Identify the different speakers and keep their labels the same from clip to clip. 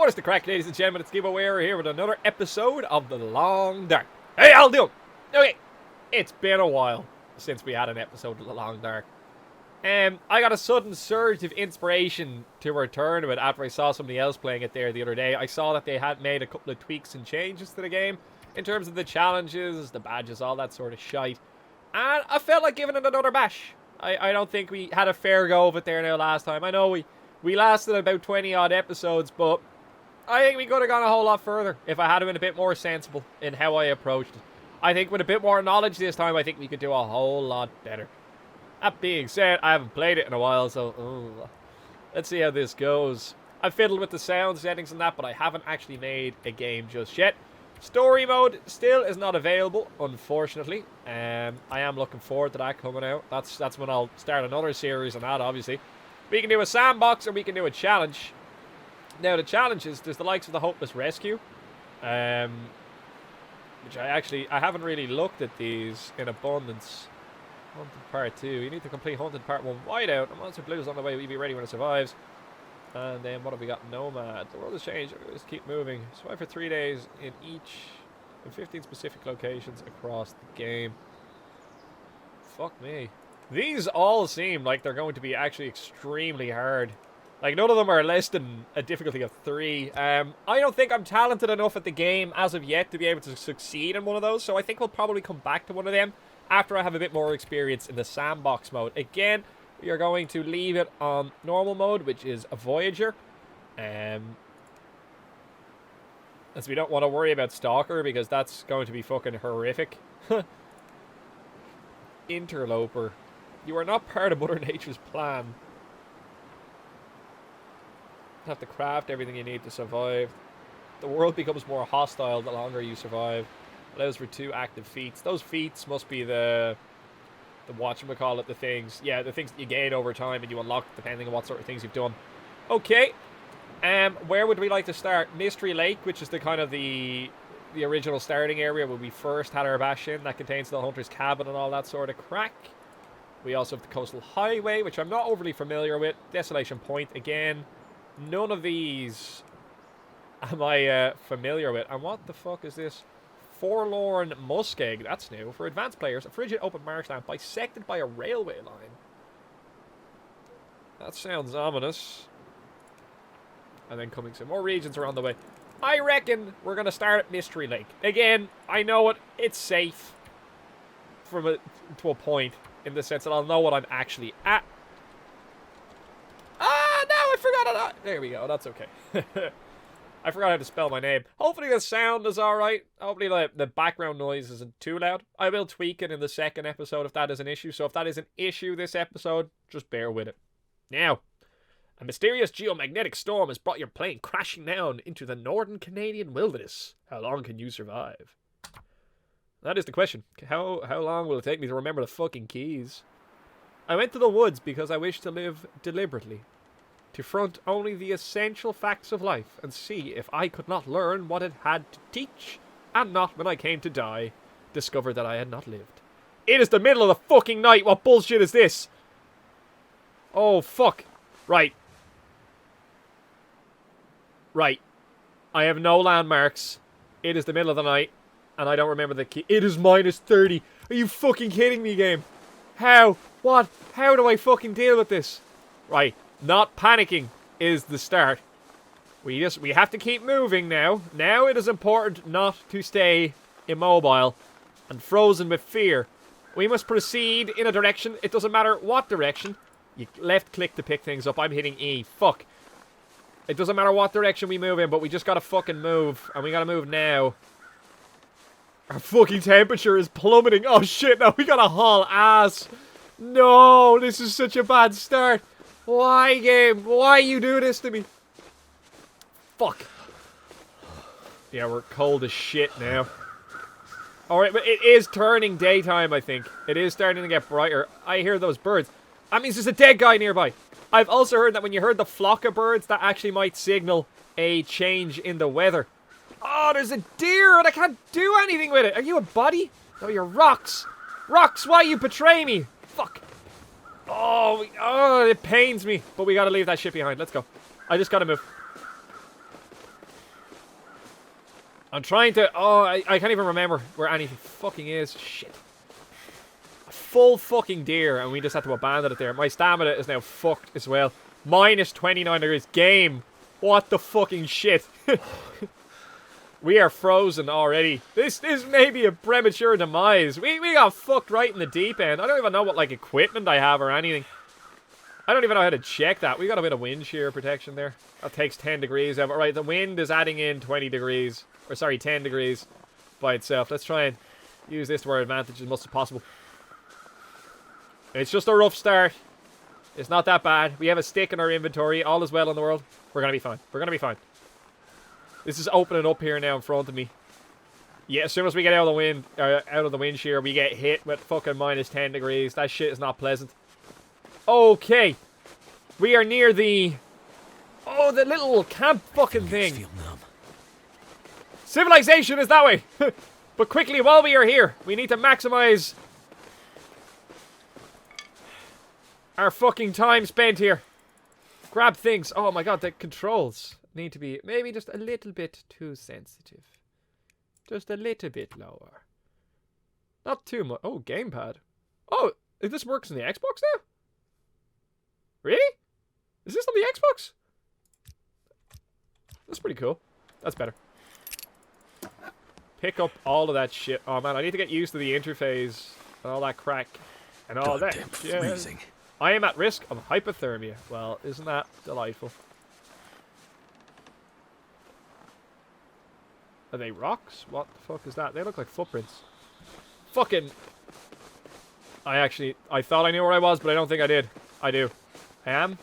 Speaker 1: What is the crack, ladies and gentlemen? It's Gibboeire here with another episode of The Long Dark. Hey, how you doing? Okay, it's been a while since we had an episode of The Long Dark. I got a sudden surge of inspiration to return to it after I saw somebody else playing it there the other day. I saw that they had made a couple of tweaks and changes to the game in terms of the challenges, the badges, all that sort of shite. And I felt like giving it another bash. I don't think we had a fair go of it there now last time. I know we lasted about 20 odd episodes, but I think we could have gone a whole lot further if I had been a bit more sensible in how I approached it. I think with a bit more knowledge this time, I think we could do a whole lot better. That being said, I haven't played it in a while, so let's see how this goes. I've fiddled with the sound settings and that, but I haven't actually made a game just yet. Story mode still is not available, unfortunately. I am looking forward to that coming out. That's when I'll start another series on that, obviously. We can do a sandbox or we can do a challenge. Now, the challenges, there's the likes of the Hopeless Rescue. Which I haven't really looked at these in abundance. Haunted Part 2. You need to complete Haunted Part 1 Whiteout. A monster blues on the way. We'll be ready when it survives. And then what have we got? Nomad. The world has changed. Let's keep moving. Survive for 3 days in 15 specific locations across the game. Fuck me. These all seem like they're going to be actually extremely hard. Like, none of them are less than a difficulty of 3. I don't think I'm talented enough at the game as of yet to be able to succeed in one of those, so I think we'll probably come back to one of them after I have a bit more experience in the sandbox mode. Again, we are going to leave it on normal mode, which is a Voyager. As we don't want to worry about Stalker, because that's going to be fucking horrific. Interloper. You are not part of Mother Nature's plan. You have to craft everything you need to survive. The world becomes more hostile the longer you survive. Allows for 2 active feats. Those feats must be the whatchamacallit, the things. Yeah, the things that you gain over time and you unlock depending on what sort of things you've done. Okay. Where would we like to start? Mystery Lake, which is the kind of the original starting area where we first had our bash in. That contains the hunter's cabin and all that sort of crack. We also have the coastal highway, which I'm not overly familiar with. Desolation Point again. None of these am I familiar with. And what the fuck is this? Forlorn Muskeg. That's new. For advanced players, a frigid open marshland bisected by a railway line. That sounds ominous. And then coming some more regions around the way. I reckon we're going to start at Mystery Lake. Again, I know it's safe to a point, in the sense that I'll know what I'm actually at. I forgot it. There we go. That's okay. I forgot how to spell my name. Hopefully the sound is alright. Hopefully the background noise isn't too loud. I will tweak it in the second episode if that is an issue. So if that is an issue this episode, just bear with it. Now, a mysterious geomagnetic storm has brought your plane crashing down into the northern Canadian wilderness. How long can you survive? That is the question. How long will it take me to remember the fucking keys? I went to the woods because I wish to live deliberately. To front only the essential facts of life and see if I could not learn what it had to teach, and not, when I came to die, discover that I had not lived. It is the middle of the fucking night. What bullshit is this? Oh, fuck. Right. I have no landmarks. It is the middle of the night, and I don't remember the key. It is -30. Are you fucking kidding me, game? How? What? How do I fucking deal with this? Right. Not panicking is the start. We have to keep moving now. Now it is important not to stay immobile and frozen with fear. We must proceed in a direction. It doesn't matter what direction. You left click to pick things up. I'm hitting E. Fuck. It doesn't matter what direction we move in, but we just gotta fucking move. And we gotta move now. Our fucking temperature is plummeting. Oh shit, now we gotta haul ass. No, this is such a bad start. Why, game? Why you do this to me? Fuck. Yeah, we're cold as shit now. Alright, but it is turning daytime, I think. It is starting to get brighter. I hear those birds. That means there's a dead guy nearby. I've also heard that when you heard the flock of birds, that actually might signal a change in the weather. Oh, there's a deer and I can't do anything with it. Are you a body? No, you're rocks. Rocks, why you betray me? Fuck. Oh, it pains me. But we gotta leave that shit behind. Let's go. I just gotta move. I'm trying to... Oh, I can't even remember where anything fucking is. Shit. A full fucking deer, and we just had to abandon it there. My stamina is now fucked as well. Minus 29 degrees. Game. What the fucking shit. We are frozen already. This may be a premature demise. We got fucked right in the deep end. I don't even know what, like, equipment I have or anything. I don't even know how to check that. We got a bit of wind shear protection there. That takes 10 degrees out. Right, the wind is adding in 20 degrees. Or, sorry, 10 degrees by itself. Let's try and use this to our advantage as much as possible. It's just a rough start. It's not that bad. We have a stick in our inventory. All is well in the world. We're going to be fine. We're going to be fine. This is opening up here now in front of me. Yeah, as soon as we get out of the wind shear, we get hit with fucking minus 10 degrees. That shit is not pleasant. Okay. We are near the... Oh, the little camp fucking thing. Civilization is that way. But quickly, while we are here, we need to maximize our fucking time spent here. Grab things. Oh my god, the controls need to be maybe just a little bit too sensitive. Just a little bit lower. Not too much. Oh, gamepad. Oh, this works on the Xbox now? Really? Is this on the Xbox? That's pretty cool. That's better. Pick up all of that shit. Oh man, I need to get used to the interface and all that crack and all that. Yeah. I am at risk of hypothermia. Well, isn't that delightful? Are they rocks? What the fuck is that? They look like footprints. Fucking... I thought I knew where I was, but I don't think I did. I do. I am.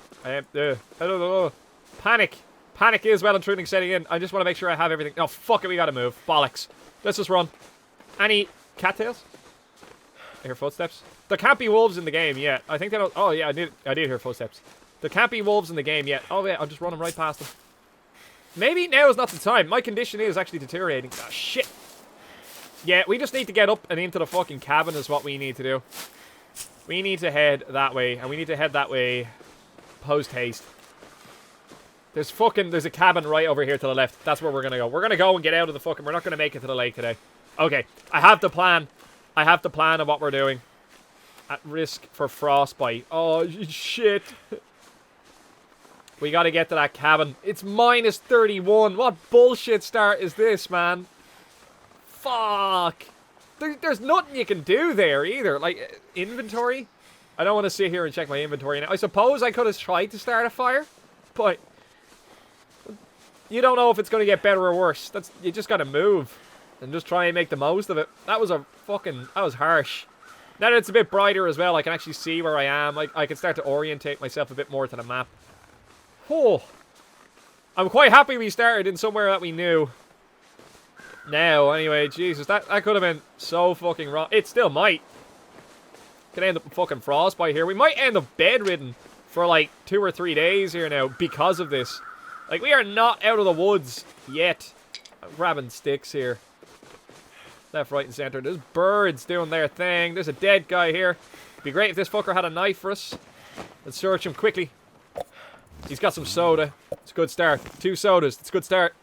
Speaker 1: Panic. Panic is well and truly setting in. I just want to make sure I have everything. Oh, fuck it, we gotta move. Bollocks. Let's just run. Any cattails? I hear footsteps. There can't be wolves in the game yet. I think they don't... Oh, yeah, I did hear footsteps. There can't be wolves in the game yet. Oh, yeah, I'm just running right past them. Maybe now is not the time. My condition is actually deteriorating. Oh, shit. Yeah, we just need to get up and into the fucking cabin is what we need to do. We need to head that way, and we need to head that way post-haste. There's a cabin right over here to the left. That's where we're gonna go. We're gonna go and get out of the fucking... We're not gonna make it to the lake today. Okay, I have the plan. I have the plan of what we're doing. At risk for frostbite. Oh, shit. We gotta get to that cabin. It's minus 31. What bullshit start is this, man? Fuck. There's nothing you can do there either. Like, inventory? I don't want to sit here and check my inventory now. I suppose I could have tried to start a fire, but you don't know if it's going to get better or worse. You just gotta move and just try and make the most of it. That was harsh. Now that it's a bit brighter as well, I can actually see where I am. I can start to orientate myself a bit more to the map. Oh, I'm quite happy we started in somewhere that we knew. Now, anyway, Jesus, that could have been so fucking wrong. It still might. Could end up in fucking frostbite here. We might end up bedridden for like 2 or 3 days here now because of this. Like, we are not out of the woods yet. I'm grabbing sticks here. Left, right, and center. There's birds doing their thing. There's a dead guy here. It'd be great if this fucker had a knife for us. Let's search him quickly. He's got some soda. It's a good start. 2 sodas. It's a good start.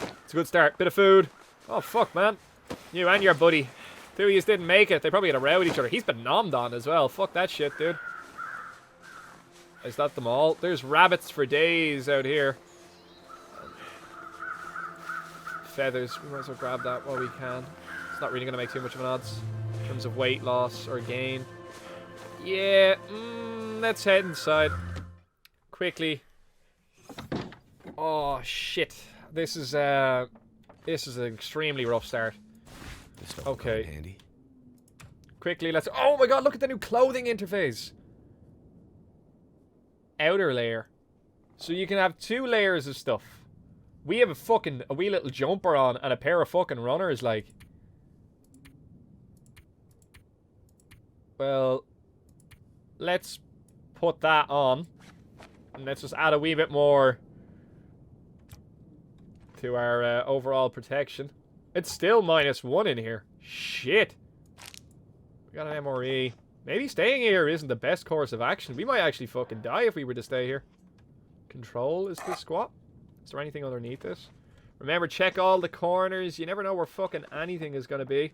Speaker 1: It's a good start. Bit of food. Oh, fuck, man. You and your buddy. 2 of you didn't make it. They probably had a row with each other. He's been nommed on as well. Fuck that shit, dude. Is that them all? There's rabbits for days out here. Feathers. We might as well grab that while we can. It's not really going to make too much of an odds in terms of weight loss or gain. Yeah, let's head inside. Quickly. Oh, shit. This is an extremely rough start. Okay. Handy. Quickly, let's... Oh my god, look at the new clothing interface. Outer layer. So you can have 2 layers of stuff. We have a wee little jumper on and a pair of fucking runners, like. Well, let's put that on. And let's just add a wee bit more to our overall protection. It's still -1 in here. Shit. We got an MRE. Maybe staying here isn't the best course of action. We might actually fucking die if we were to stay here. Control is this squat? Is there anything underneath this? Remember, check all the corners. You never know where fucking anything is going to be.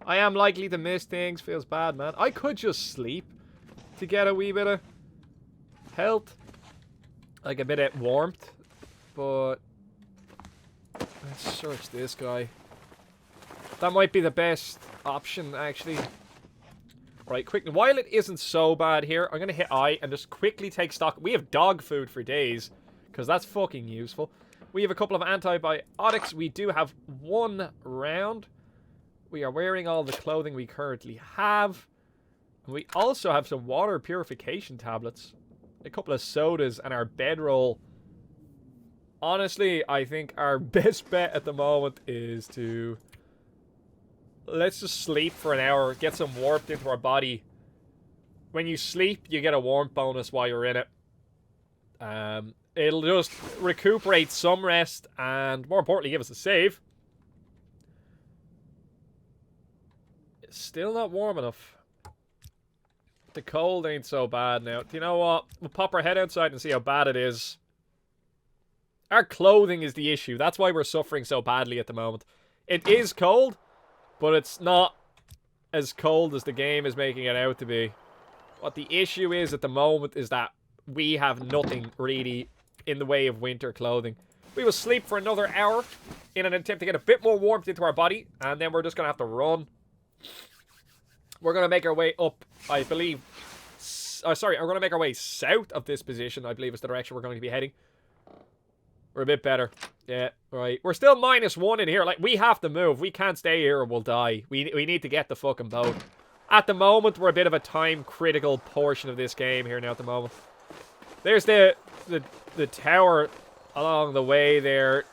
Speaker 1: I am likely to miss things. Feels bad, man. I could just sleep to get a wee bit of health. Like a bit of warmth. But let's search this guy. That might be the best option, actually. Right, quickly. While it isn't so bad here, I'm going to hit I and just quickly take stock. We have dog food for days, because that's fucking useful. We have a couple of antibiotics. We do have 1 round. We are wearing all the clothing we currently have. And we also have some water purification tablets. A couple of sodas and our bedroll. Honestly, I think our best bet at the moment is to... let's just sleep for an hour. Get some warmth into our body. When you sleep, you get a warmth bonus while you're in it. It'll just recuperate some rest and, more importantly, give us a save. It's still not warm enough. The cold ain't so bad now. Do you know what? We'll pop our head outside and see how bad it is. Our clothing is the issue. That's why we're suffering so badly at the moment. It is cold, but it's not as cold as the game is making it out to be. What the issue is at the moment is that we have nothing really in the way of winter clothing. We will sleep for another hour in an attempt to get a bit more warmth into our body, and then we're just going to have to run. We're going to make our way up, I believe... we're going to make our way south of this position, I believe is the direction we're going to be heading. We're a bit better. Yeah, right. We're still -1 in here. Like, we have to move. We can't stay here or we'll die. We need to get the fucking boat. At the moment, we're a bit of a time-critical portion of this game here now at the moment. There's the tower along the way there.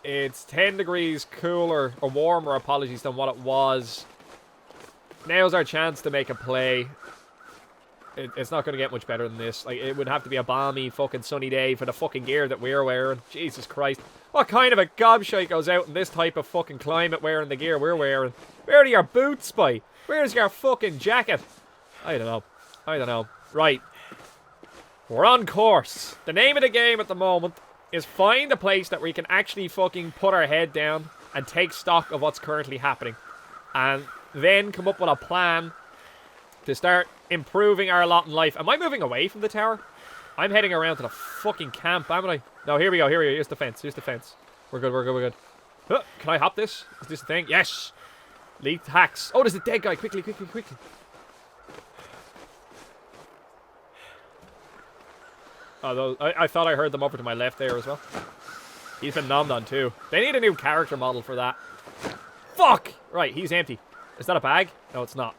Speaker 1: It's 10 degrees cooler, or warmer, apologies, than what it was. Now's our chance to make a play. It's not going to get much better than this. Like, it would have to be a balmy fucking sunny day for the fucking gear that we're wearing. Jesus Christ. What kind of a gobshite goes out in this type of fucking climate wearing the gear we're wearing? Where are your boots, boy? Where's your fucking jacket? I don't know. I don't know. Right. We're on course. The name of the game at the moment is find a place that we can actually fucking put our head down and take stock of what's currently happening. And then come up with a plan to start improving our lot in life. Am I moving away from the tower? I'm heading around to the fucking camp, am I? No, here we go, here we go. Here's the fence, here's the fence. We're good, we're good, we're good. Can I hop this? Is this a thing? Yes! Lead hacks. Oh, there's a dead guy. Quickly, quickly, quickly. Oh, I thought I heard them over to my left there as well. He's been nommed on too. They need a new character model for that. Fuck! Right, he's empty. Is that a bag? No, it's not.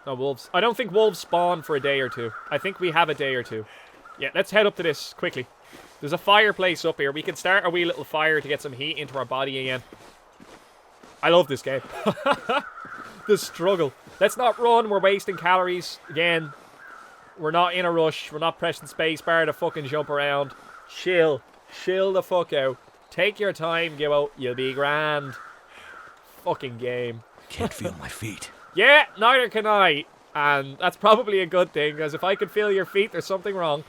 Speaker 1: No, wolves. I don't think wolves spawn for a day or two. I think we have a day or two. Yeah, let's head up to this quickly. There's a fireplace up here. We can start a wee little fire to get some heat into our body again. I love this game. The struggle. Let's not run. We're wasting calories. Again, we're not in a rush. We're not pressing spacebar to fucking jump around. Chill. Chill the fuck out. Take your time, Gibbo. You'll be grand. Fucking game.
Speaker 2: Can't feel my feet.
Speaker 1: Yeah, neither can I. And that's probably a good thing, because if I could feel your feet, there's something wrong.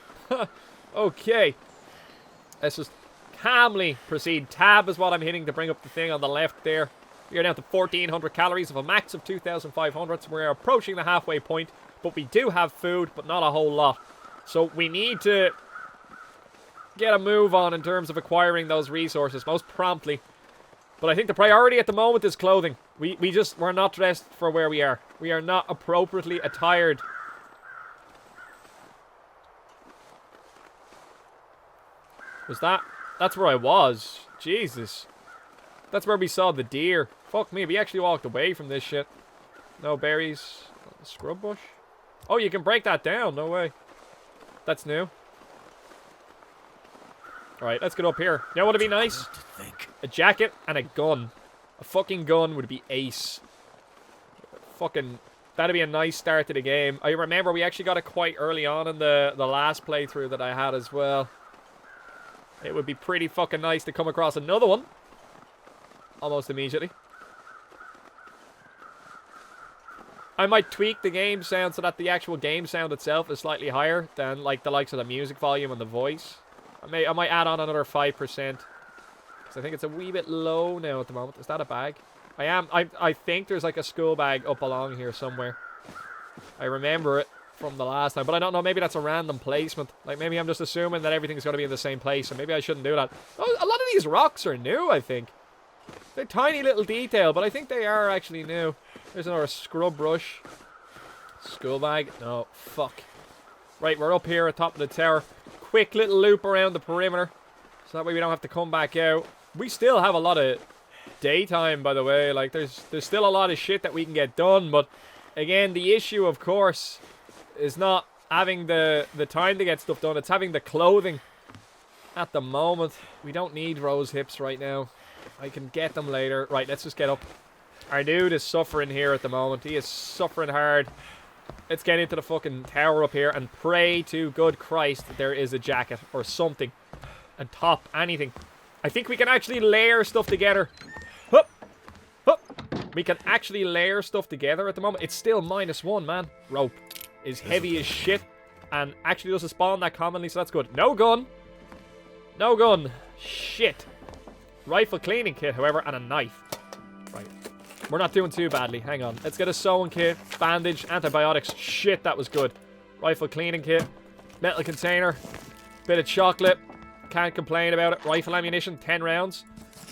Speaker 1: Okay. Let's just calmly proceed. Tab is what I'm hitting to bring up the thing on the left there. We are down to 1,400 calories of a max of 2,500. So we're approaching the halfway point. But we do have food, but not a whole lot. So we need to get a move on in terms of acquiring those resources most promptly. But I think the priority at the moment is clothing. We're not dressed for where we are. We are not appropriately attired. Was that? That's where I was. Jesus. That's where we saw the deer. Fuck me, we actually walked away from this shit. No berries. Scrub bush? Oh, you can break that down. No way. That's new. Alright, let's get up here. You know what would be nice? A jacket and a gun. A fucking gun would be ace. Fucking... That'd be a nice start to the game. I remember we actually got it quite early on in the last playthrough that I had as well. It would be pretty fucking nice to come across another one. Almost immediately. I might tweak the game sound so that the actual game sound itself is slightly higher than like the likes of the music volume and the voice. I might add on another 5%. Because I think it's a wee bit low now at the moment. Is that a bag? I think there's like a school bag up along here somewhere. I remember it from the last time. But I don't know, maybe that's a random placement. Like, maybe I'm just assuming that everything's going to be in the same place. And maybe I shouldn't do that. Oh, a lot of these rocks are new, I think. They're tiny little detail, but I think they are actually new. There's another scrub brush. School bag. No, fuck. Right, we're up here at top of the tower. Quick little loop around the perimeter. So that way we don't have to come back out. We still have a lot of daytime, by the way. Like, there's still a lot of shit that we can get done. But, again, the issue, of course, is not having the time to get stuff done. It's having the clothing at the moment. We don't need rose hips right now. I can get them later. Right, let's just get up. Our dude is suffering here at the moment. He is suffering hard. Let's get into the fucking tower up here and pray to good Christ that there is a jacket or something. And top, anything. I think we can actually layer stuff together. Hup! Hup! We can actually layer stuff together at the moment. It's still -1, man. Rope is heavy as shit. And actually doesn't spawn that commonly, so that's good. No gun. No gun. Shit. Rifle cleaning kit, however, and a knife. Right. We're not doing too badly. Hang on. Let's get a sewing kit, bandage, antibiotics. Shit, that was good. Rifle cleaning kit, metal container, bit of chocolate. Can't complain about it. Rifle ammunition, 10 rounds.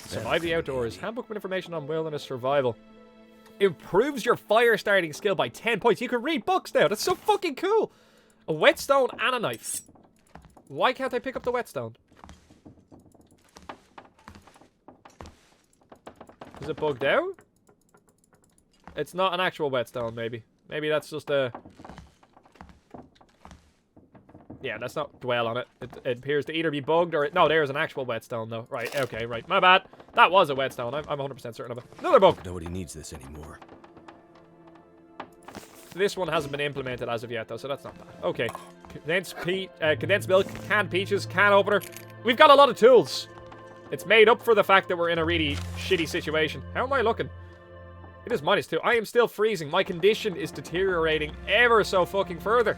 Speaker 1: Survive the outdoors. Handbook with information on wilderness survival. Improves your fire starting skill by 10 points. You can read books now. That's so fucking cool. A whetstone and a knife. Why can't I pick up the whetstone? Is it bugged out? It's not an actual whetstone, maybe. Maybe that's just a... Yeah, let's not dwell on it. It appears to either be bugged or... No, there's an actual whetstone, though. Right, okay, right. My bad. That was a whetstone. I'm 100% certain of it. Another bug.
Speaker 2: Nobody needs this anymore.
Speaker 1: This one hasn't been implemented as of yet, though, so that's not bad. Okay. Condensed milk, canned peaches, can opener. We've got a lot of tools. It's made up for the fact that we're in a really shitty situation. How am I looking? It is -2. I am still freezing. My condition is deteriorating ever so fucking further.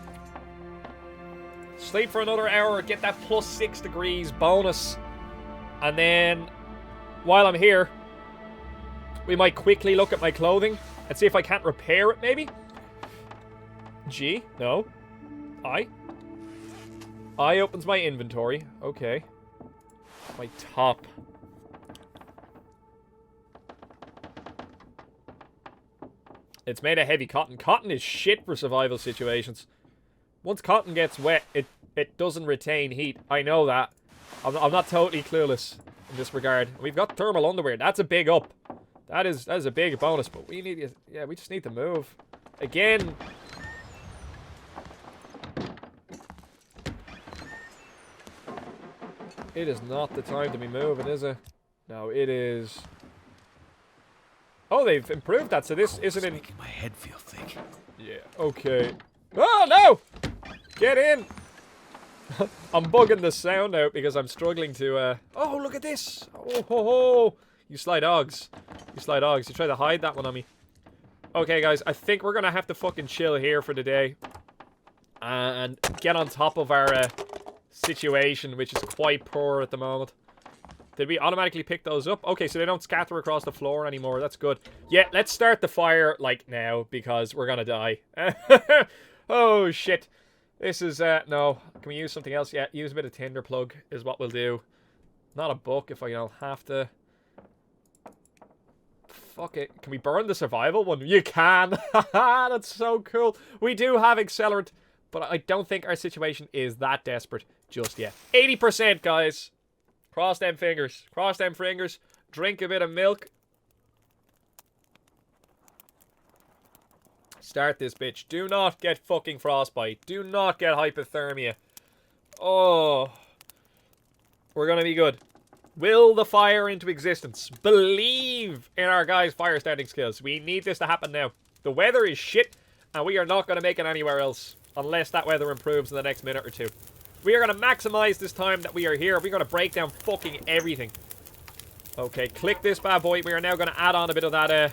Speaker 1: Sleep for another hour, get that +6 degrees bonus. And then, while I'm here, we might quickly look at my clothing and see if I can't repair it, maybe? G? No. I opens my inventory. Okay. My top. It's made of heavy cotton. Cotton is shit for survival situations. Once cotton gets wet, it doesn't retain heat. I know that. I'm not totally clueless in this regard. We've got thermal underwear. That's a big up. That is a big bonus, but we need... Yeah, we just need to move. Again... It is not the time to be moving, is it? No, it is... Oh, they've improved that, so this isn't in...
Speaker 2: Making my head feel thick.
Speaker 1: Yeah, okay. Oh, no! Get in! I'm bugging the sound out because I'm struggling to, Oh, look at this! Oh, ho, ho! You sly dogs. You sly dogs. You try to hide that one on me. Okay, guys, I think we're gonna have to fucking chill here for the day. And get on top of our, situation, which is quite poor at the moment. Did we automatically pick those up? Okay, so they don't scatter across the floor anymore. That's good. Yeah, let's start the fire, like, now, because we're gonna die. Oh, shit. This is, no. Can we use something else? Yeah, use a bit of tinder plug is what we'll do. Not a book if I don't have to. Fuck it. Can we burn the survival one? You can! That's so cool. We do have accelerant, but I don't think our situation is that desperate just yet. 80%, guys. Cross them fingers. Cross them fingers. Drink a bit of milk. Start this bitch. Do not get fucking frostbite. Do not get hypothermia. Oh. We're gonna be good. Will the fire into existence. Believe in our guys' fire starting skills. We need this to happen now. The weather is shit, and we are not gonna make it anywhere else. Unless that weather improves in the next minute or two. We are going to maximize this time that we are here. We're going to break down fucking everything. Okay, click this bad boy. We are now going to add on a bit of that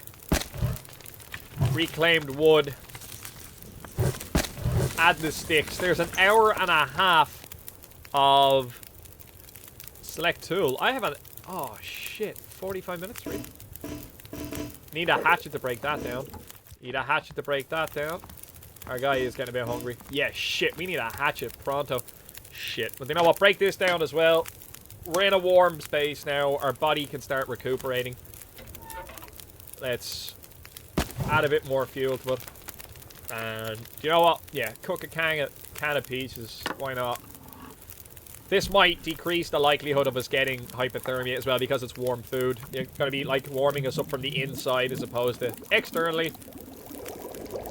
Speaker 1: reclaimed wood. Add the sticks. There's an hour and a half of Select tool. I have an... Oh, shit. 45 minutes, really? Need a hatchet to break that down. Need a hatchet to break that down. Our guy is getting a bit hungry. Yeah, shit. We need a hatchet pronto. Shit. But you know what? Break this down as well. We're in a warm space now. Our body can start recuperating. Let's add a bit more fuel to it. And you know what? Yeah, cook a can of peaches. Why not? This might decrease the likelihood of us getting hypothermia as well because it's warm food. You're going to be like warming us up from the inside as opposed to externally.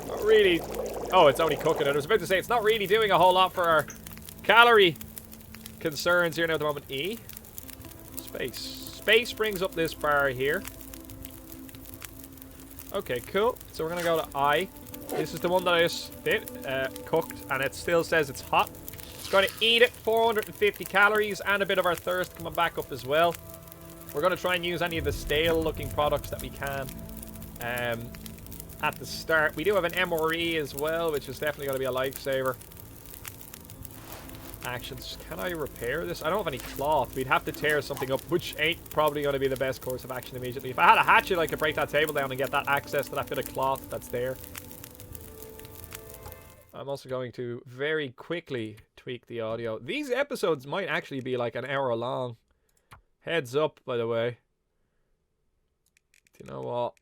Speaker 1: Not really. Oh, it's only cooking it. I was about to say it's not really doing a whole lot for our calorie concerns here now at the moment. E. Space. Space brings up this bar here. Okay, cool. So we're going to go to I. This is the one that I just did. Cooked. And it still says it's hot. It's going to eat it. 450 calories and a bit of our thirst coming back up as well. We're going to try and use any of the stale looking products that we can. At the start. We do have an MRE as well, which is definitely going to be a lifesaver. Actions. Can I repair this? I don't have any cloth. We'd have to tear something up, which ain't probably going to be the best course of action immediately. If I had a hatchet, I could break that table down and get that access to that bit of cloth that's there. I'm also going to very quickly tweak the audio. These episodes might actually be like an hour long. Heads up, by the way. Do you know what?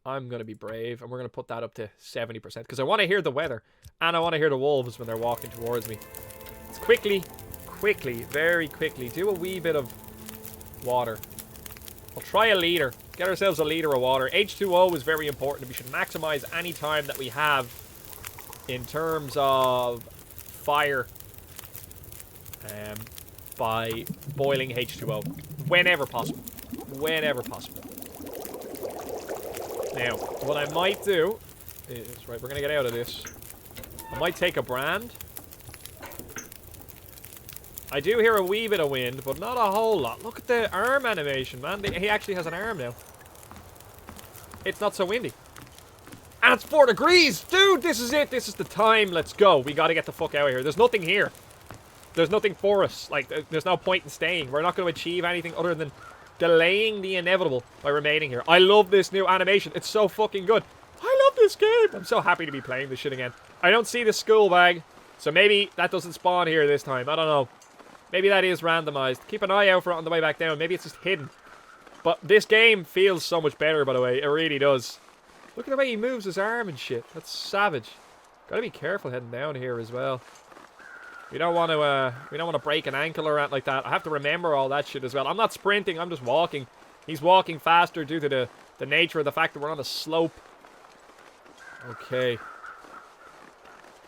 Speaker 1: I'm going to be brave, and we're going to put that up to 70%, because I want to hear the weather, and I want to hear the wolves when they're walking towards me. Let's quickly, very quickly, do a wee bit of water. I'll try a liter. Get ourselves a liter of water. H2O is very important. We should maximize any time that we have in terms of fire by boiling H2O. Whenever possible. Whenever possible. Now, what I might do is, right, we're going to get out of this. I might take a brand. I do hear a wee bit of wind, but not a whole lot. Look at the arm animation, man. He actually has an arm now. It's not so windy. And it's 4 degrees! Dude, this is it. This is the time. Let's go. We got to get the fuck out of here. There's nothing here. There's nothing for us. Like, there's no point in staying. We're not going to achieve anything other than delaying the inevitable by remaining here. I love this new animation. It's so fucking good. I love this game. I'm so happy to be playing this shit again. I don't see the school bag, so maybe that doesn't spawn here this time. I don't know. Maybe that is randomized. Keep an eye out for it on the way back down. Maybe it's just hidden. But this game feels so much better, by the way. It really does. Look at the way he moves his arm and shit. That's savage. Gotta be careful heading down here as well. We don't want to break an ankle or anything like that. I have to remember all that shit as well. I'm not sprinting, I'm just walking. He's walking faster due to the nature of the fact that we're on a slope. Okay.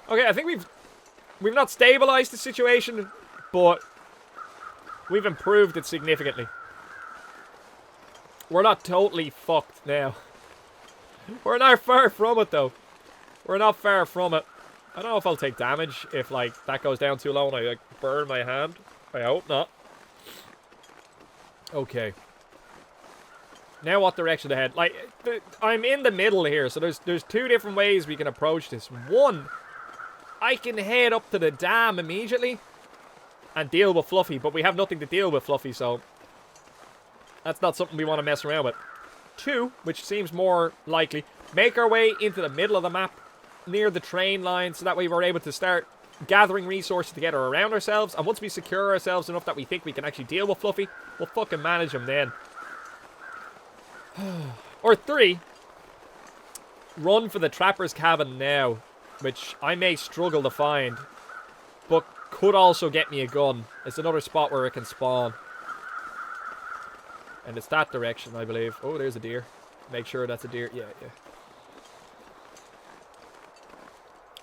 Speaker 1: Okay, I think we've not stabilized the situation, but we've improved it significantly. We're not totally fucked now. We're not far from it, though. We're not far from it. I don't know if I'll take damage if, like, that goes down too low and I, like, burn my hand. I hope not. Okay. Now what direction to head? Like, I'm in the middle here, so there's 2 different ways we can approach this. One, I can head up to the dam immediately and deal with Fluffy, but we have nothing to deal with Fluffy, so that's not something we want to mess around with. 2, which seems more likely, make our way into the middle of the map near the train line, so that way we're able to start gathering resources together around ourselves, and once we secure ourselves enough that we think we can actually deal with Fluffy, we'll fucking manage him then. Or 3, run for the trapper's cabin now, which I may struggle to find, but could also get me a gun. It's another spot where it can spawn. And it's that direction, I believe. Oh, there's a deer. Make sure that's a deer. Yeah.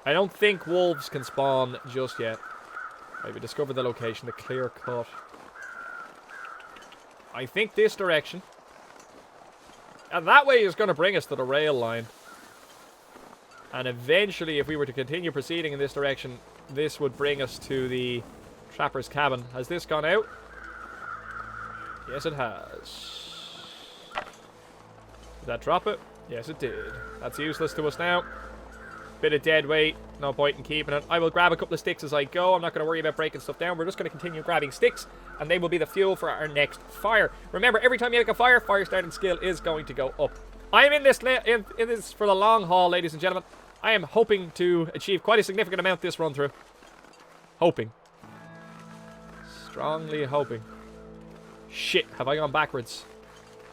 Speaker 1: I don't think wolves can spawn just yet. Right, we discovered the location, the clear cut. I think this direction. And that way is going to bring us to the rail line. And eventually, if we were to continue proceeding in this direction, this would bring us to the trapper's cabin. Has this gone out? Yes, it has. Did that drop it? Yes, it did. That's useless to us now. Bit of dead weight. No point in keeping it. I will grab a couple of sticks as I go. I'm not going to worry about breaking stuff down. We're just going to continue grabbing sticks, and they will be the fuel for our next fire. Remember, every time you make a fire, fire starting skill is going to go up. I am in this for the long haul, ladies and gentlemen. I am hoping to achieve quite a significant amount this run through. Hoping. Strongly hoping. Shit, have I gone backwards?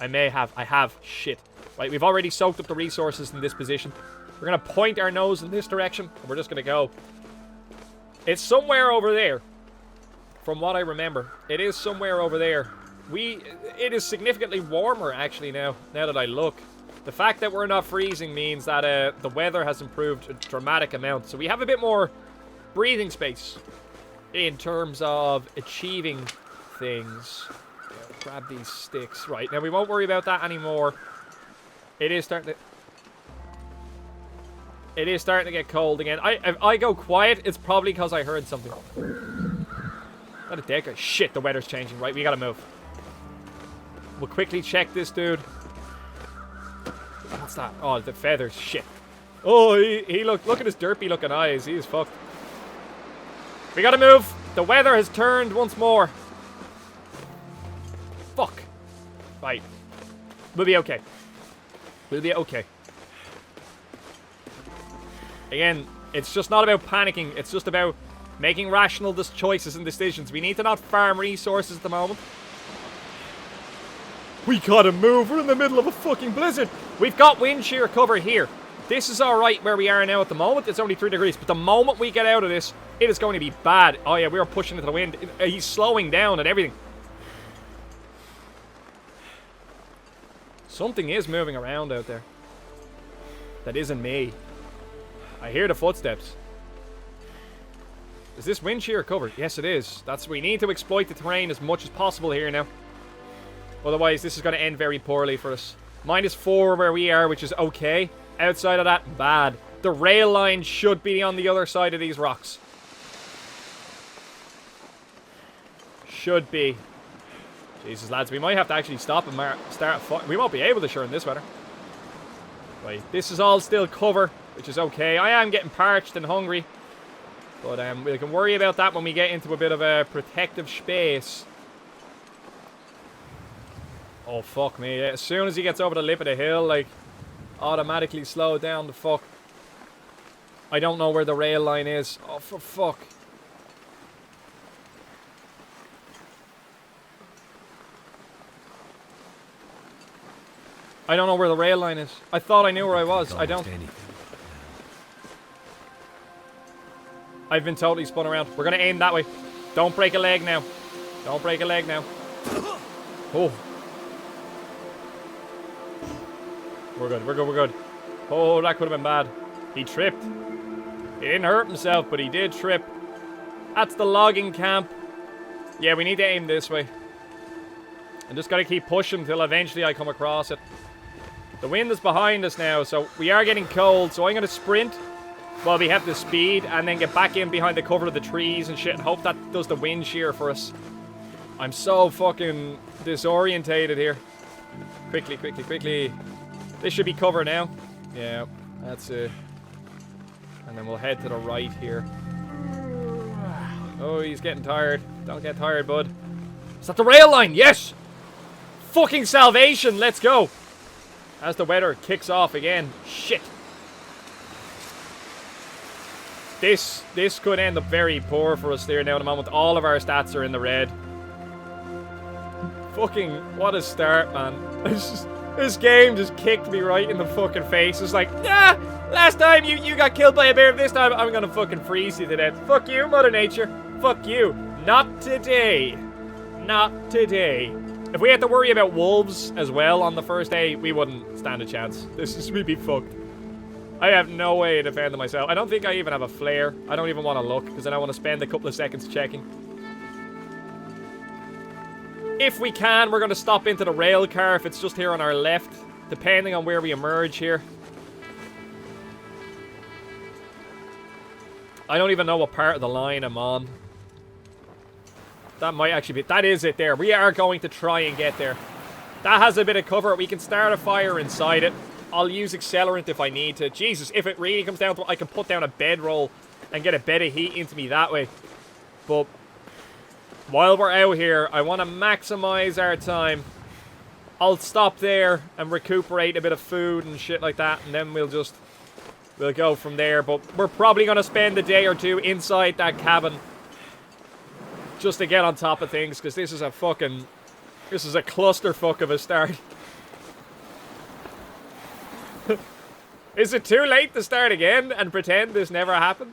Speaker 1: I may have. I have. Shit. Right, we've already soaked up the resources in this position. We're going to point our nose in this direction, and we're just going to go. It's somewhere over there. From what I remember. It is somewhere over there. It is significantly warmer, actually, now that I look. The fact that we're not freezing means that the weather has improved a dramatic amount. So we have a bit more breathing space in terms of achieving things. Yeah, grab these sticks. Right, now we won't worry about that anymore. It is starting to get cold again. If I go quiet, it's probably because I heard something. Not a deck. Shit, the weather's changing. Right, we gotta move. We'll quickly check this dude. What's that? Oh, the feathers. Shit. Oh, he look at his derpy looking eyes. He is fucked. We gotta move. The weather has turned once more. Fuck. Right. We'll be okay. We'll be okay. Again, it's just not about panicking. It's just about making rational choices and decisions. We need to not farm resources at the moment. We gotta move. We're in the middle of a fucking blizzard. We've got wind shear cover here. This is alright where we are now at the moment. It's only 3 degrees. But the moment we get out of this, it is going to be bad. Oh yeah, we are pushing into the wind. He's slowing down and everything. Something is moving around out there. That isn't me. I hear the footsteps. Is this wind shear covered? Yes, it is. We need to exploit the terrain as much as possible here now. Otherwise, this is going to end very poorly for us. -4 where we are, which is okay. Outside of that, bad. The rail line should be on the other side of these rocks. Should be. Jesus, lads, we might have to actually stop and start a fight. We won't be able to, sure, in this weather. Right, this is all still cover, which is okay. I am getting parched and hungry. But we can worry about that when we get into a bit of a protective space. Oh, fuck me. As soon as he gets over the lip of the hill, like, automatically slow down the fuck. I don't know where the rail line is. Oh, for fuck. I don't know where the rail line is. I thought I knew where I was. I don't. I've been totally spun around. We're going to aim that way. Don't break a leg now. Don't break a leg now. Oh. We're good, we're good, we're good. Oh, that could have been bad. He tripped. He didn't hurt himself, but he did trip. That's the logging camp. Yeah, we need to aim this way. I'm just got to keep pushing until eventually I come across it. The wind is behind us now, so we are getting cold. So I'm going to sprint while we have the speed and then get back in behind the cover of the trees and shit and hope that does the wind shear for us. I'm so fucking disorientated here. Quickly, quickly, quickly. This should be cover now. Yeah, that's it. And then we'll head to the right here. Oh, he's getting tired. Don't get tired, bud. Is that the rail line? Yes! Fucking salvation! Let's go! As the weather kicks off again. Shit. This could end up very poor for us there now at the moment. All of our stats are in the red. Fucking, what a start, man. This game just kicked me right in the fucking face. It's like, yeah, last time you got killed by a bear. This time I'm gonna fucking freeze you to death. Fuck you, Mother Nature. Fuck you. Not today. Not today. If we had to worry about wolves as well on the first day, we wouldn't stand a chance. We'd be fucked. I have no way of defending myself. I don't think I even have a flare. I don't even want to look, because then I want to spend a couple of seconds checking. If we can, we're going to stop into the rail car if it's just here on our left, depending on where we emerge here. I don't even know what part of the line I'm on. That might actually be... That is it there. We are going to try and get there. That has a bit of cover. We can start a fire inside it. I'll use accelerant if I need to. Jesus, if it really comes down to it, I can put down a bedroll and get a bit of heat into me that way. But while we're out here, I want to maximize our time. I'll stop there and recuperate a bit of food and shit like that, and then we'll go from there. But we're probably going to spend a day or two inside that cabin just to get on top of things, because this is a clusterfuck of a start. Is it too late to start again and pretend this never happened?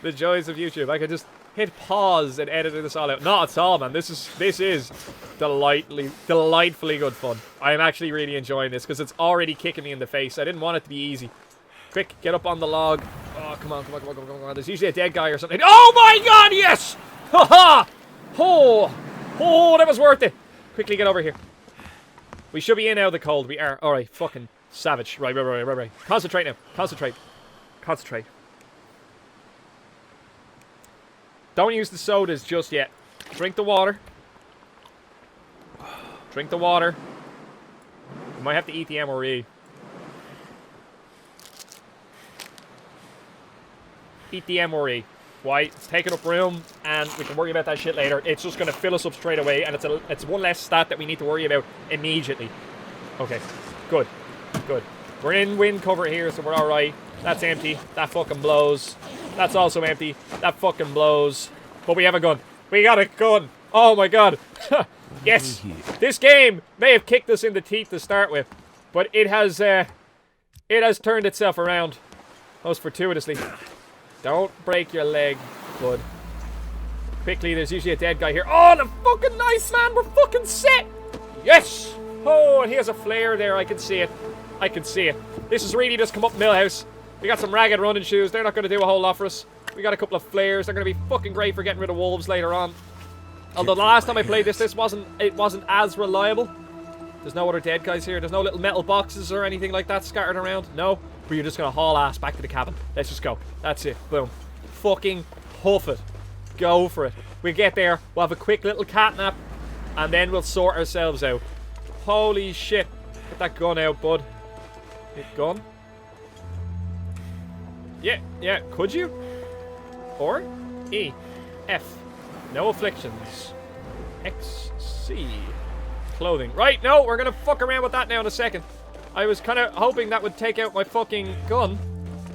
Speaker 1: The joys of YouTube. I could just hit pause and edit this all out. Not at all, man. This is delightfully good fun. I am actually really enjoying this because it's already kicking me in the face. I didn't want it to be easy. Quick, get up on the log. Oh, come on. There's usually a dead guy or something. Oh my god, yes! Ha-ha! Oh, that was worth it. Quickly get over here. We should be in out of the cold. We are. Alright, fucking savage. Right. Concentrate now. Concentrate. Don't use the sodas just yet. Drink the water. You might have to eat the MRE. Eat the MRE. Why? It's taking up room, and we can worry about that shit later. It's just going to fill us up straight away, and it's one less stat that we need to worry about immediately. Okay. Good. We're in wind cover here, so we're alright. That's empty. That fucking blows. That's also empty. That fucking blows. But we have a gun. We got a gun. Oh my god. Yes. This game may have kicked us in the teeth to start with, but it has turned itself around. Most fortuitously. Don't break your leg, bud. Quickly, there's usually a dead guy here. Oh, the fucking nice, man. We're fucking set. Yes. Oh, and here's a flare there. I can see it. This is really just come up Millhouse. We got some ragged running shoes. They're not going to do a whole lot for us. We got a couple of flares. They're going to be fucking great for getting rid of wolves later on. Although the last time I played this, it wasn't as reliable. There's no other dead guys here. There's no little metal boxes or anything like that scattered around. No. But you're just going to haul ass back to the cabin. Let's just go. That's it. Boom. Fucking huff it. Go for it. We get there. We'll have a quick little cat nap. And then we'll sort ourselves out. Holy shit. Get that gun out, bud. Gun? Yeah. Could you? Or E. F. No afflictions. X. C. Clothing. Right, no, we're gonna fuck around with that now in a second. I was kind of hoping that would take out my fucking gun.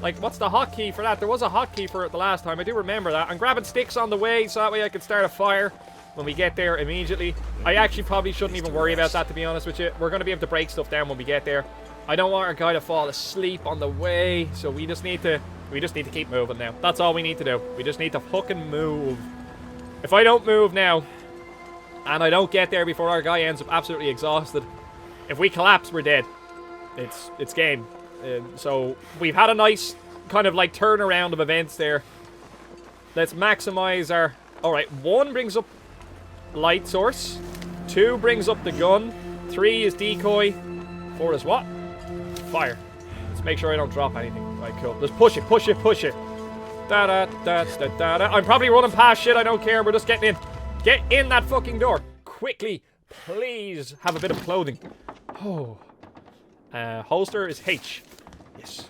Speaker 1: Like, what's the hotkey for that? There was a hotkey for it the last time. I do remember that. I'm grabbing sticks on the way, so that way I can start a fire when we get there immediately. I actually probably shouldn't even worry about that, to be honest with you. We're going to be able to break stuff down when we get there. I don't want our guy to fall asleep on the way, so we just need to keep moving now. That's all we need to do. We just need to fucking move. If I don't move now, and I don't get there before our guy ends up absolutely exhausted, if we collapse, we're dead. It's game. So we've had a nice kind of like turnaround of events there. Let's maximize our... Alright, 1 brings up light source. 2 brings up the gun. 3 is decoy. 4 is what? Fire. Let's make sure I don't drop anything. Right, cool. Let's push it. Da-da-da-da-da-da. I'm probably running past shit. I don't care. We're just getting in. Get in that fucking door. Quickly. Please have a bit of clothing. Oh. Holster is H. Yes.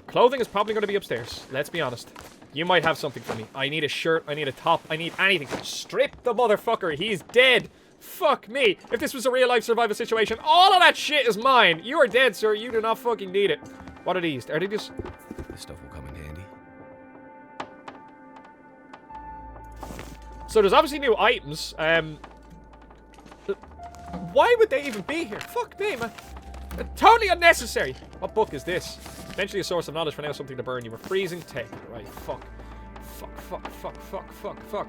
Speaker 1: Clothing is probably going to be upstairs. Let's be honest. You might have something for me. I need a shirt. I need a top. I need anything. Strip the motherfucker. He's dead. Fuck me. If this was a real-life survival situation, all of that shit is mine. You are dead, sir. You do not fucking need it. What are these? Are they just...
Speaker 2: This stuff will come in handy.
Speaker 1: So there's obviously new items. Why would they even be here? Fuck me, man. Totally unnecessary. What book is this? Eventually a source of knowledge, for now something to burn. You were freezing. Take it. Right, fuck. Fuck.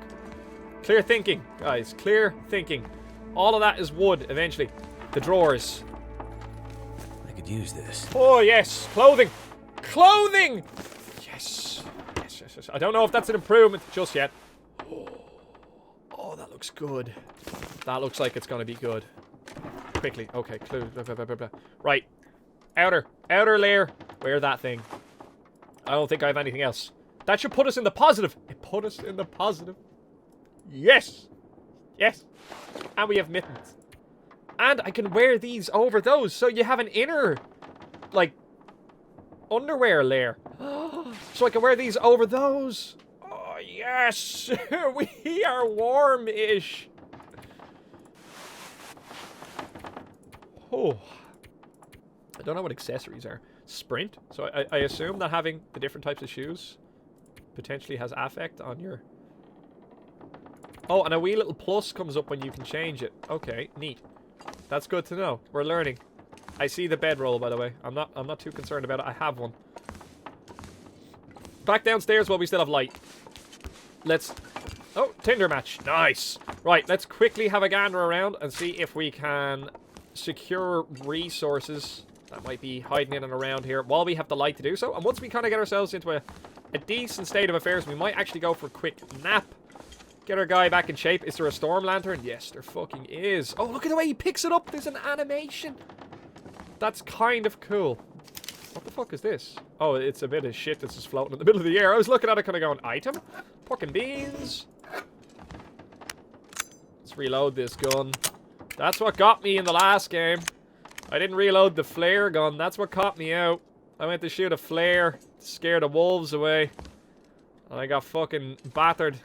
Speaker 1: Clear thinking, guys. Clear thinking. All of that is wood, eventually. The drawers.
Speaker 2: I could use this.
Speaker 1: Oh, yes. Clothing. Clothing! Yes. I don't know if that's an improvement just yet. Oh, that looks good. That looks like it's going to be good. Quickly. Okay, clue. Right. Outer layer. Wear that thing. I don't think I have anything else. That should put us in the positive. It put us in the positive. Yes. And we have mittens. And I can wear these over those, so you have an inner, like, underwear layer. So I can wear these over those. Oh, yes! We are warm-ish. Oh. I don't know what accessories are. Sprint? So I assume that having the different types of shoes potentially has affect on your... Oh, and a wee little plus comes up when you can change it. Okay, neat. That's good to know. We're learning. I see the bedroll, by the way. I'm not too concerned about it. I have one. Back downstairs while we still have light. Let's... Oh, Tinder match. Nice. Right, let's quickly have a gander around and see if we can secure resources that might be hiding in and around here while we have the light to do so. And once we kind of get ourselves into a decent state of affairs, we might actually go for a quick nap. Get our guy back in shape. Is there a storm lantern? Yes, there fucking is. Oh, look at the way he picks it up. There's an animation. That's kind of cool. What the fuck is this? Oh, it's a bit of shit that's just floating in the middle of the air. I was looking at it kind of going, item? Fucking beans. Let's reload this gun. That's what got me in the last game. I didn't reload the flare gun. That's what caught me out. I went to shoot a flare to scare the wolves away. And I got fucking battered.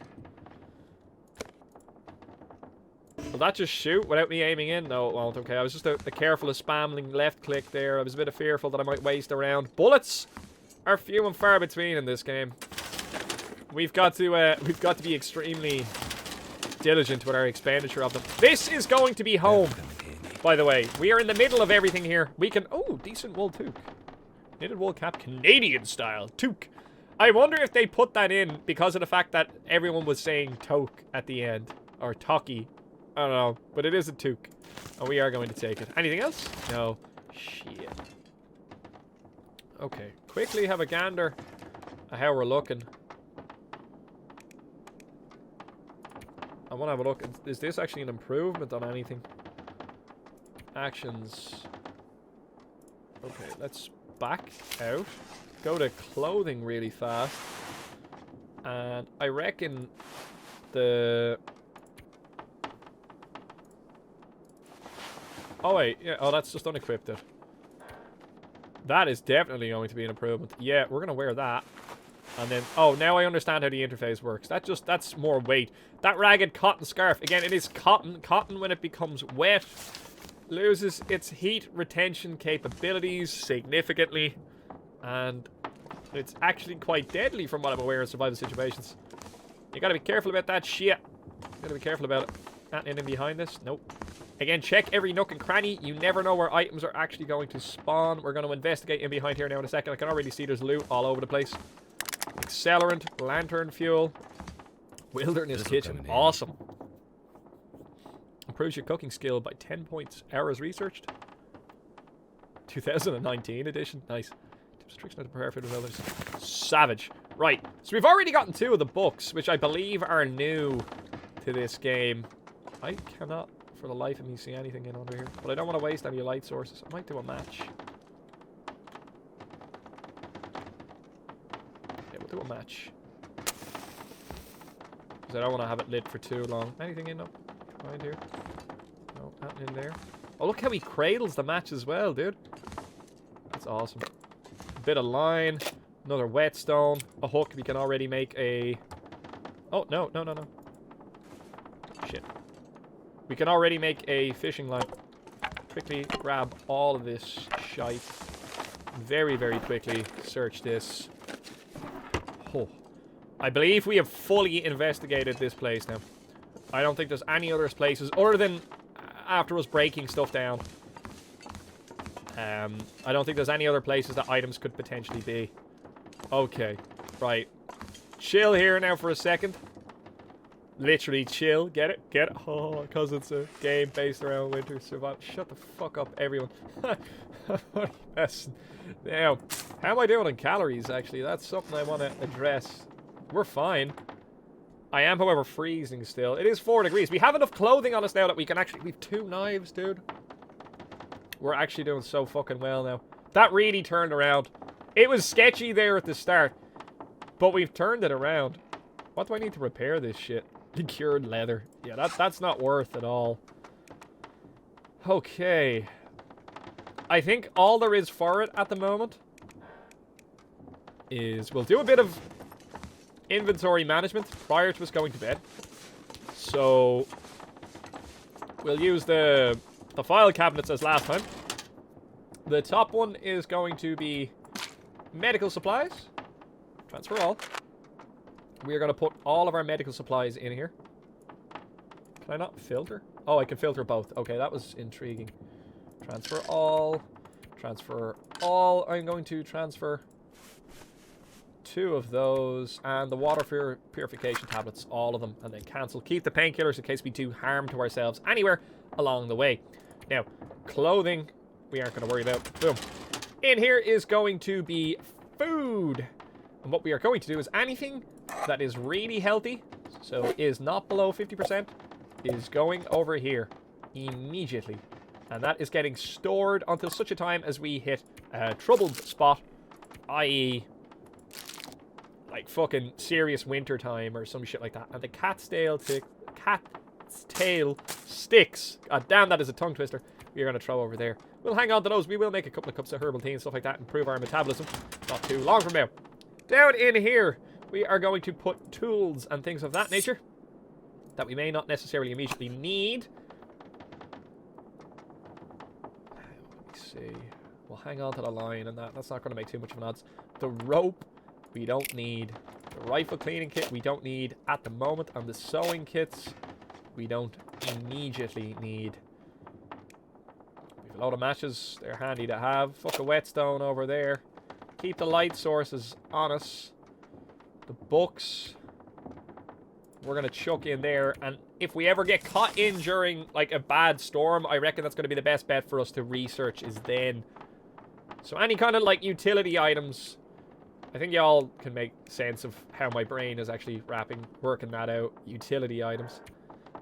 Speaker 1: Will that just shoot without me aiming in? No, it won't. Okay, I was just a careful of spamming left click there. I was a bit fearful that I might waste a round. Bullets are few and far between in this game. We've got to be extremely diligent with our expenditure of them. This is going to be home, by the way. We are in the middle of everything here. We can... Oh, decent wool toque. Knitted wool cap, Canadian style toque. I wonder if they put that in because of the fact that everyone was saying toque at the end. Or toki. I don't know. But it is a toque. And we are going to take it. Anything else? No. Shit. Okay. Quickly have a gander at how we're looking. I want to have a look. Is this actually an improvement on anything? Actions. Okay, let's back out. Go to clothing really fast. And I reckon the... Oh wait, yeah, oh that's just unequipped it. That is definitely going to be an improvement. Yeah, we're going to wear that. And then, oh, now I understand how the interface works. That's more weight. That ragged cotton scarf, again, it is cotton. Cotton, when it becomes wet, loses its heat retention capabilities significantly. And it's actually quite deadly from what I'm aware in survival situations. You gotta be careful about that shit. You gotta be careful about it. Anything behind this? Nope. Again, check every nook and cranny. You never know where items are actually going to spawn. We're going to investigate in behind here now in a second. I can already see there's loot all over the place. Accelerant, lantern fuel, wilderness kitchen. Awesome. Improves your cooking skill by 10 points. Hours researched. 2019 edition. Nice. Tips, tricks, not to prepare for the wilderness. Savage. Right. So we've already gotten 2 of the books, which I believe are new to this game. I cannot, for the life of me, see anything in under here. But I don't want to waste any light sources. I might do a match. Do a match. Because I don't want to have it lit for too long. Anything in up behind here? No, nothing in there. Oh, look how he cradles the match as well, dude. That's awesome. A bit of line. Another whetstone. A hook. We can already make a... Oh, no. Shit. We can already make a fishing line. Quickly grab all of this shite. Very, very quickly search this. Oh. I believe we have fully investigated this place now. I don't think there's any other places other than after us breaking stuff down. I don't think there's any other places that items could potentially be. Okay. Right. Chill here now for a second. Literally chill. Get it? Get it? Oh, because it's a game based around winter survival. Shut the fuck up, everyone. Now, how am I doing on calories, actually? That's something I want to address. We're fine. I am, however, freezing still. It is 4 degrees. We have enough clothing on us now that we can actually... We've 2 knives, dude. We're actually doing so fucking well now. That really turned around. It was sketchy there at the start. But we've turned it around. What do I need to repair this shit? Cured leather. Yeah, that's not worth at all. Okay. I think all there is for it at the moment is we'll do a bit of inventory management prior to us going to bed. So we'll use the file cabinets as last time. The top one is going to be medical supplies. Transfer all. We are going to put all of our medical supplies in here. Can I not filter? Oh, I can filter both. Okay, that was intriguing. Transfer all. Transfer all. I'm going to transfer 2 of those. And the water purification tablets, all of them. And then cancel. Keep the painkillers in case we do harm to ourselves anywhere along the way. Now, clothing, we aren't going to worry about. Boom. In here is going to be food. And what we are going to do is anything that is really healthy, so is not below 50%, is going over here immediately. And that is getting stored until such a time as we hit a troubled spot, i.e. like fucking serious winter time or some shit like that. And the cat's tail sticks. God damn, that is a tongue twister. We're going to throw over there. We'll hang on to those. We will make a couple of cups of herbal tea and stuff like that, improve our metabolism. Not too long from now. Down in here, we are going to put tools and things of that nature that we may not necessarily immediately need. Let me see. We'll hang on to the line and that's not going to make too much of an odds. The rope, we don't need. The rifle cleaning kit, we don't need at the moment. And the sewing kits, we don't immediately need. We have a load of matches. They're handy to have. Fuck a whetstone over there. Keep the light sources on us. The books, we're going to chuck in there. And if we ever get caught in during, like, a bad storm, I reckon that's going to be the best bet for us to research is then. So any kind of, like, utility items, I think y'all can make sense of how my brain is actually working that out. Utility items.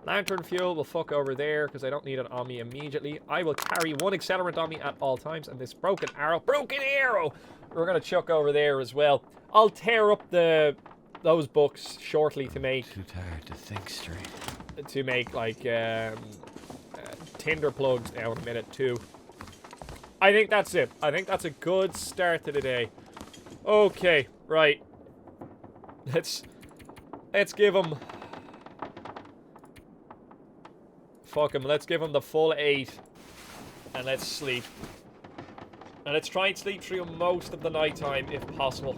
Speaker 1: Lantern fuel will fuck over there because I don't need it on me immediately. I will carry 1 accelerant on me at all times. And this broken arrow, we're going to chuck over there as well. I'll tear up those books shortly to make...
Speaker 2: Too tired to think straight.
Speaker 1: To make, like, tinder plugs now in a minute, too. I think that's it. I think that's a good start to the day. Okay, right. Let's give them... Fuck him. Let's give him the full 8. And let's sleep. And let's try and sleep through most of the nighttime if possible.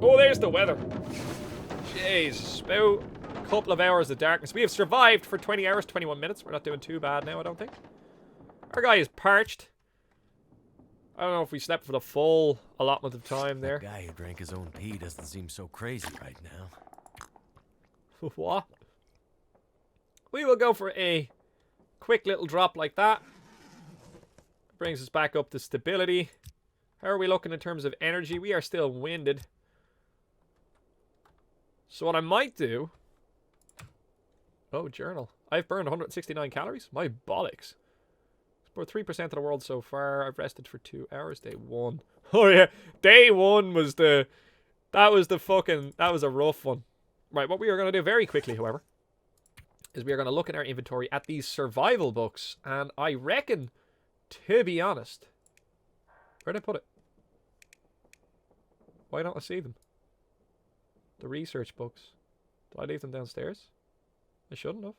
Speaker 1: Oh, there's the weather. Jeez. About a couple of hours of darkness. We have survived for 20 hours, 21 minutes. We're not doing too bad now, I don't think. Our guy is parched. I don't know if we slept for the full allotment of time there.
Speaker 2: The guy who drank his own pee doesn't seem so crazy right now.
Speaker 1: What? We will go for a quick little drop like that. Brings us back up to stability. How are we looking in terms of energy? We are still winded. So what I might do... Oh, journal. I've burned 169 calories? My bollocks. It's about 3% of the world so far. I've rested for 2 hours. Day 1. Oh yeah. Day 1 was the... That was a rough one. Right, what we are going to do very quickly, however, is we are going to look in our inventory at these survival books. And I reckon, to be honest... Where'd I put it? Why don't I see them? The research books. Did I leave them downstairs? I shouldn't have.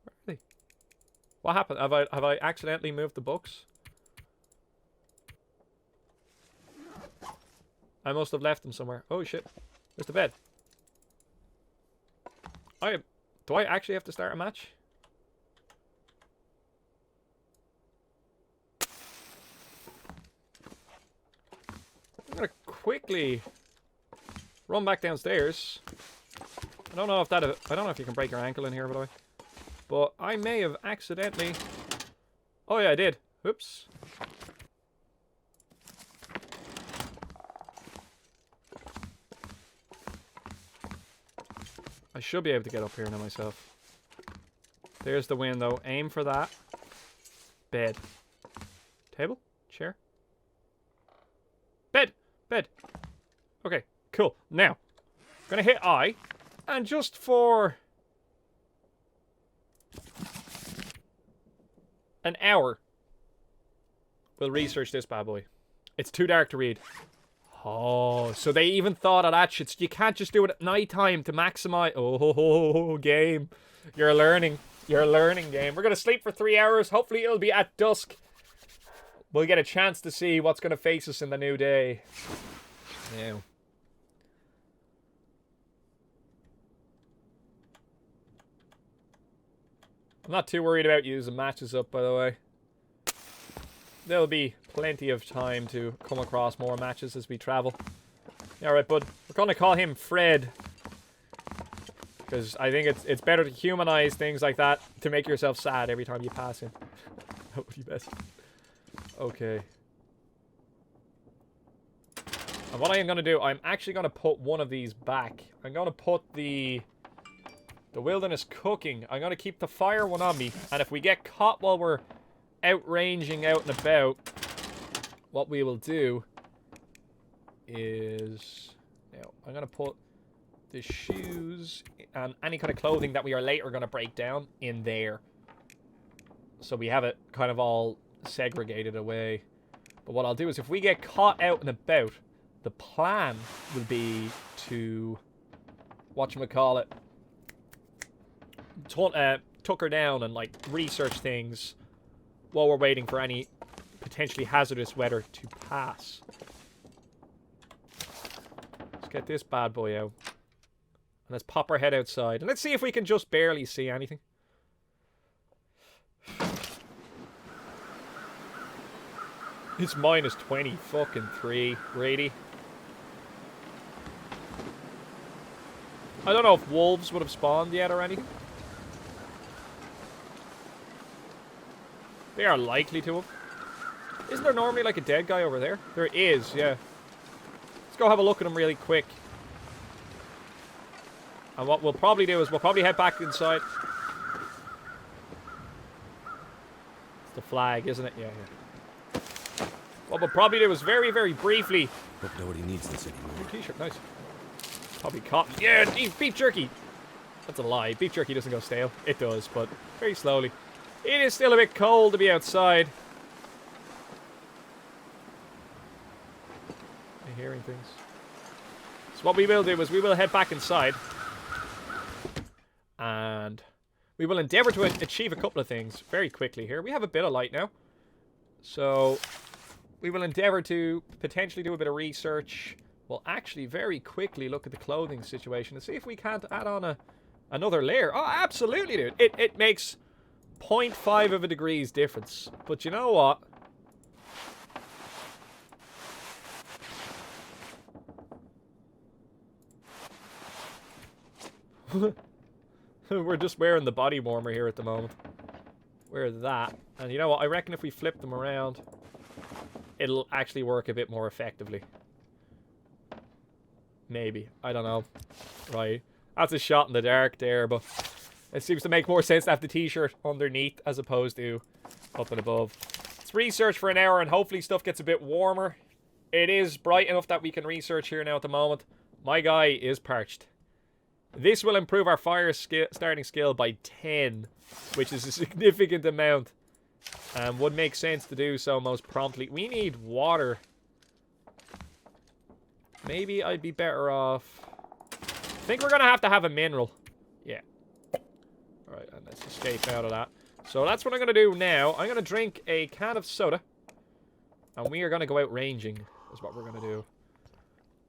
Speaker 1: Where are they? What happened? Have I accidentally moved the books? I must have left them somewhere. Oh shit. There's the bed. Do I actually have to start a match? I'm gonna quickly run back downstairs. I don't know if you can break your ankle in here, by the way. But I may have accidentally... Oh yeah, I did. Oops. I should be able to get up here now myself. There's the window. Aim for that. Bed. Table? Chair? Bed! Bed! Okay, cool. Now, I'm gonna hit I. And just for An hour. We'll research this bad boy. It's too dark to read. Oh, so they even thought of that shit. You can't just do it at night time to maximize. Oh, game. You're learning. You're learning, game. We're going to sleep for 3 hours. Hopefully it'll be at dusk. We'll get a chance to see what's going to face us in the new day. Now. I'm not too worried about using matches up, by the way. There'll be plenty of time to come across more matches as we travel. Alright, bud. We're going to call him Fred. Because I think it's better to humanize things like that to make yourself sad every time you pass him. That would be best. Okay. And what I am going to do, I'm actually going to put one of these back. I'm going to put the wilderness cooking. I'm going to keep the fire one on me. And if we get caught while we're outranging out and about, what we will do is... Now, I'm going to put the shoes and any kind of clothing that we are later going to break down in there. So we have it kind of all segregated away. But what I'll do is if we get caught out and about, the plan will be to... whatchamacallit... tuck her down and, like, research things while we're waiting for any potentially hazardous weather to pass. Let's get this bad boy out. And let's pop our head outside. And let's see if we can just barely see anything. It's minus 20 fucking 3, really. I don't know if wolves would have spawned yet or anything. They are likely to have. Isn't there normally like a dead guy over there? There is, yeah. Let's go have a look at him really quick. And what we'll probably do is we'll probably head back inside. It's the flag, isn't it? Yeah, yeah. What we'll probably do is very, very briefly...
Speaker 2: Hope nobody needs this anymore.
Speaker 1: T-shirt, nice. Probably cotton. Yeah, beef jerky! That's a lie. Beef jerky doesn't go stale. It does, but very slowly. It is still a bit cold to be outside. I'm hearing things. So what we will do is we will head back inside. And we will endeavour to achieve a couple of things very quickly here. We have a bit of light now. So we will endeavour to potentially do a bit of research. We'll actually very quickly look at the clothing situation and see if we can't add on another layer. Oh, absolutely, dude. It makes 0.5 of a degrees difference. But you know what? We're just wearing the body warmer here at the moment. Wear that. And you know what? I reckon if we flip them around, it'll actually work a bit more effectively. Maybe. I don't know. Right. That's a shot in the dark there, but it seems to make more sense to have the t-shirt underneath as opposed to up and above. Let's research for an hour and hopefully stuff gets a bit warmer. It is bright enough that we can research here now at the moment. My guy is parched. This will improve our fire starting skill by 10, which is a significant amount. And would make sense to do so most promptly. We need water. Maybe I'd be better off... I think we're going to have a mineral. Yeah. Alright, and let's escape out of that. So that's what I'm going to do now. I'm going to drink a can of soda. And we are going to go out ranging, is what we're going to do.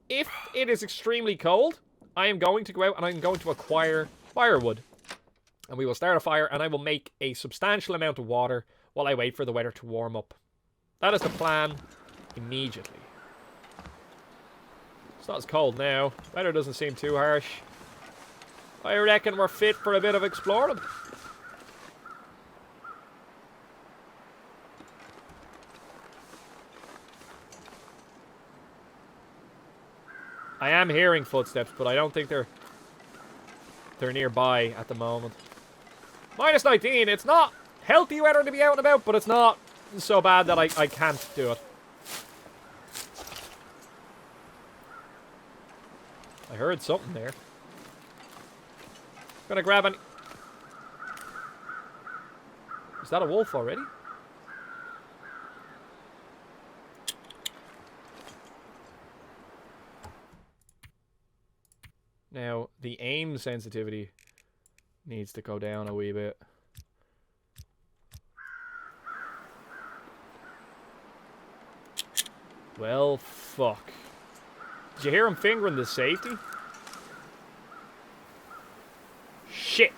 Speaker 1: If it is extremely cold, I am going to go out and I'm going to acquire firewood. And we will start a fire and I will make a substantial amount of water while I wait for the weather to warm up. That is the plan immediately. It's not as cold now. Weather doesn't seem too harsh. I reckon we're fit for a bit of exploring. I am hearing footsteps, but I don't think they're nearby at the moment. Minus 19. It's not healthy weather to be out and about, but it's not so bad that I can't do it. I heard something there. Gonna grab an... that a wolf already? Now, the aim sensitivity needs to go down a wee bit. Well, fuck. Did you hear him fingering the safety? Shit.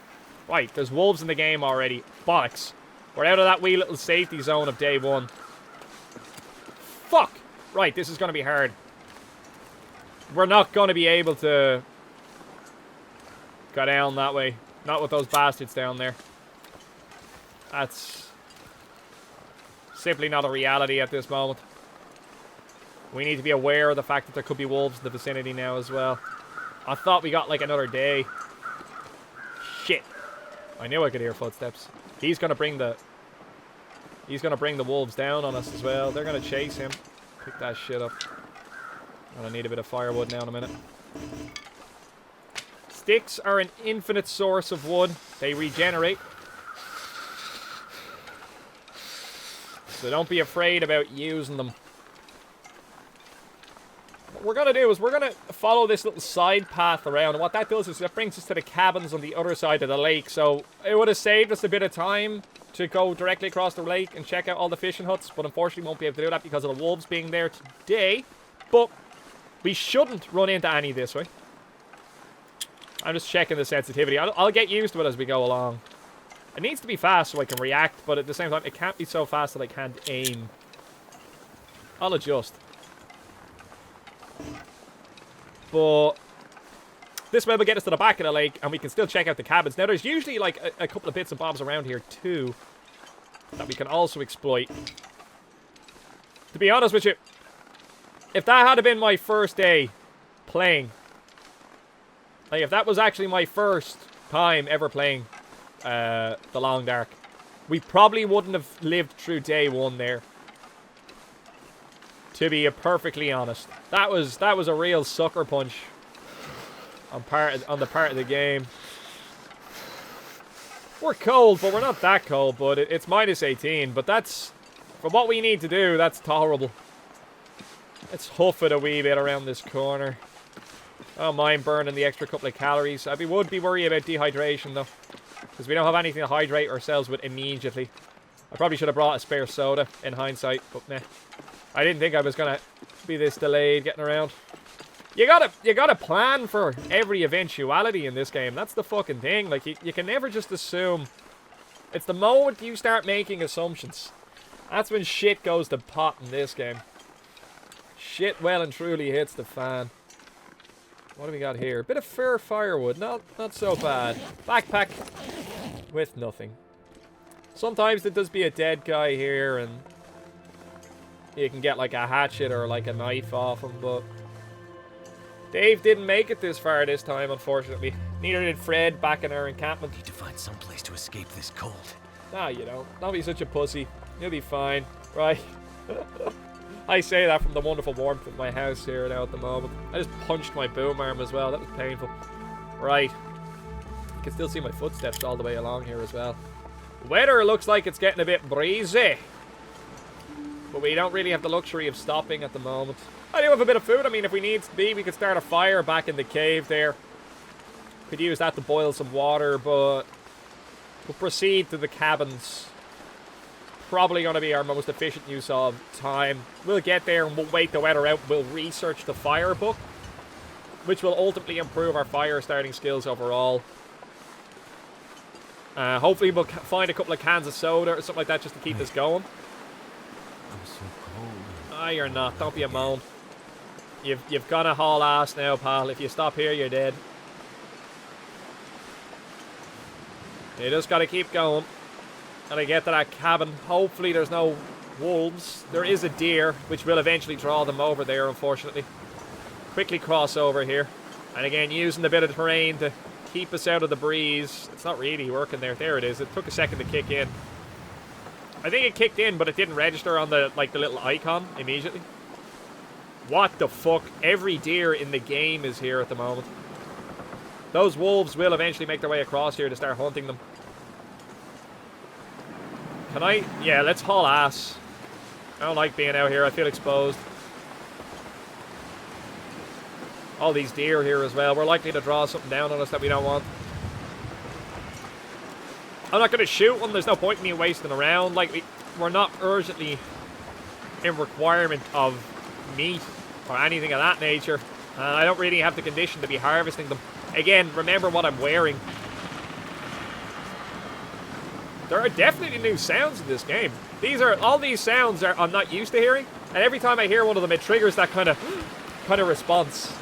Speaker 1: Right, there's wolves in the game already. Bollocks. We're out of that wee little safety zone of day one. Fuck! Right, this is going to be hard. We're not going to be able to go down that way. Not with those bastards down there. That's simply not a reality at this moment. We need to be aware of the fact that there could be wolves in the vicinity now as well. I thought we got like another day. Shit. I knew I could hear footsteps. He's gonna bring the wolves down on us as well. They're gonna chase him. Pick that shit up. And I need a bit of firewood now in a minute. Sticks are an infinite source of wood. They regenerate. So don't be afraid about using them. What we're going to do is we're going to follow this little side path around. And what that does is it brings us to the cabins on the other side of the lake. So it would have saved us a bit of time to go directly across the lake and check out all the fishing huts. But unfortunately won't be able to do that because of the wolves being there today. But we shouldn't run into any this way. I'm just checking the sensitivity. I'll get used to it as we go along. It needs to be fast so I can react, but at the same time, it can't be so fast that I can't aim. I'll adjust. But this way will get us to the back of the lake, and we can still check out the cabins. Now, there's usually like a couple of bits and bobs around here too that we can also exploit. To be honest with you, if that had been my first day playing, like if that was actually my first time ever playing The Long Dark, we probably wouldn't have lived through day one there. To be perfectly honest, that was a real sucker punch on the part of the game. We're cold, but we're not that cold. But it's minus 18. But that's, for what we need to do, that's tolerable. Let's huff it a wee bit around this corner. I don't mind burning the extra couple of calories. Would be worried about dehydration though, because we don't have anything to hydrate ourselves with immediately. I probably should have brought a spare soda in hindsight, but meh. I didn't think I was gonna be this delayed getting around. You gotta plan for every eventuality in this game. That's the fucking thing. Like you can never just assume. It's the moment you start making assumptions, that's when shit goes to pot in this game. Shit well and truly hits the fan. What do we got here? A bit of fair firewood. Not so bad. Backpack with nothing. Sometimes there does be a dead guy here and you can get like a hatchet or like a knife off him, but Dave didn't make it this far this time, unfortunately. Neither did Fred back in our encampment.
Speaker 2: Need to find some place to escape this cold.
Speaker 1: Nah, you don't. Don't be such a pussy. You'll be fine. Right. I say that from the wonderful warmth of my house here now at the moment. I just punched my boom arm as well. That was painful. Right. You can still see my footsteps all the way along here as well. The weather looks like it's getting a bit breezy. But we don't really have the luxury of stopping at the moment. I do have a bit of food. I mean, if we need to be, we could start a fire back in the cave there. Could use that to boil some water, but we'll proceed to the cabins. Probably going to be our most efficient use of time. We'll get there and we'll wait the weather out. We'll research the fire book, which will ultimately improve our fire starting skills overall. Hopefully we'll find a couple of cans of soda or something like that just to keep us going.
Speaker 2: I'm so cold.
Speaker 1: Ah, you're not. Don't be a moan. You've gone a haul ass now, pal. If you stop here, you're dead. You just gotta keep going. And I get to that cabin. Hopefully there's no wolves. There is a deer, which will eventually draw them over there, unfortunately. Quickly cross over here. And again, using a bit of terrain to keep us out of the breeze. It's not really working there. There it is. It took a second to kick in. I think it kicked in, but it didn't register on the little icon immediately. What the fuck? Every deer in the game is here at the moment. Those wolves will eventually make their way across here to start hunting them. Can I? Yeah, let's haul ass. I don't like being out here. I feel exposed. All these deer here as well. We're likely to draw something down on us that we don't want. I'm not going to shoot one. There's no point in me wasting around. Like, we're not urgently in requirement of meat or anything of that nature. I don't really have the condition to be harvesting them. Again, remember what I'm wearing. There are definitely new sounds in this game. All these sounds I'm not used to hearing, and every time I hear one of them, it triggers that kind of response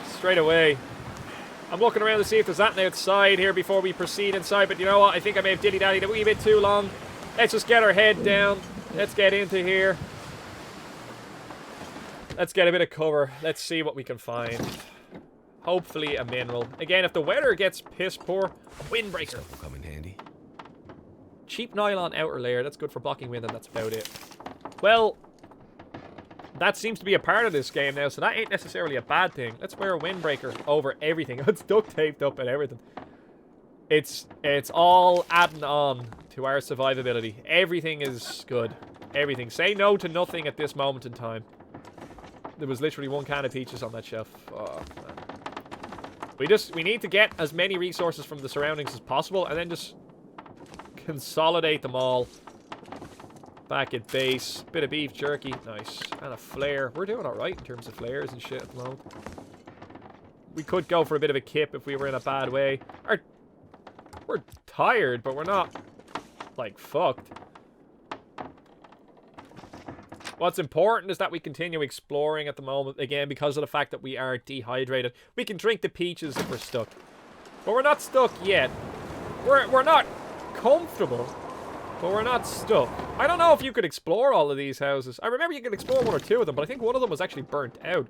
Speaker 1: straight away. I'm looking around to see if there's anything outside here before we proceed inside, but you know what? I think I may have dilly-dallied a wee bit too long. Let's just get our head down. Let's get into here. Let's get a bit of cover. Let's see what we can find. Hopefully a mineral. Again, if the weather gets piss poor, a windbreaker.
Speaker 2: Stuff will come in handy.
Speaker 1: Cheap nylon outer layer. That's good for blocking wind, and that's about it. Well, that seems to be a part of this game now, so that ain't necessarily a bad thing. Let's wear a windbreaker over everything. It's duct taped up and everything. It's all adding on to our survivability. Everything is good. Everything. Say no to nothing at this moment in time. There was literally one can of peaches on that shelf. Oh, man. We need to get as many resources from the surroundings as possible, and then just consolidate them all back at base. Bit of beef jerky. Nice. And a flare. We're doing alright in terms of flares and shit at the moment. We could go for a bit of a kip if we were in a bad way. We're tired, but we're not, like, fucked. What's important is that we continue exploring at the moment, again, because of the fact that we are dehydrated. We can drink the peaches if we're stuck. But we're not stuck yet. We're not comfortable, but we're not stuck. I don't know if you could explore all of these houses. I remember you could explore one or two of them, but I think one of them was actually burnt out.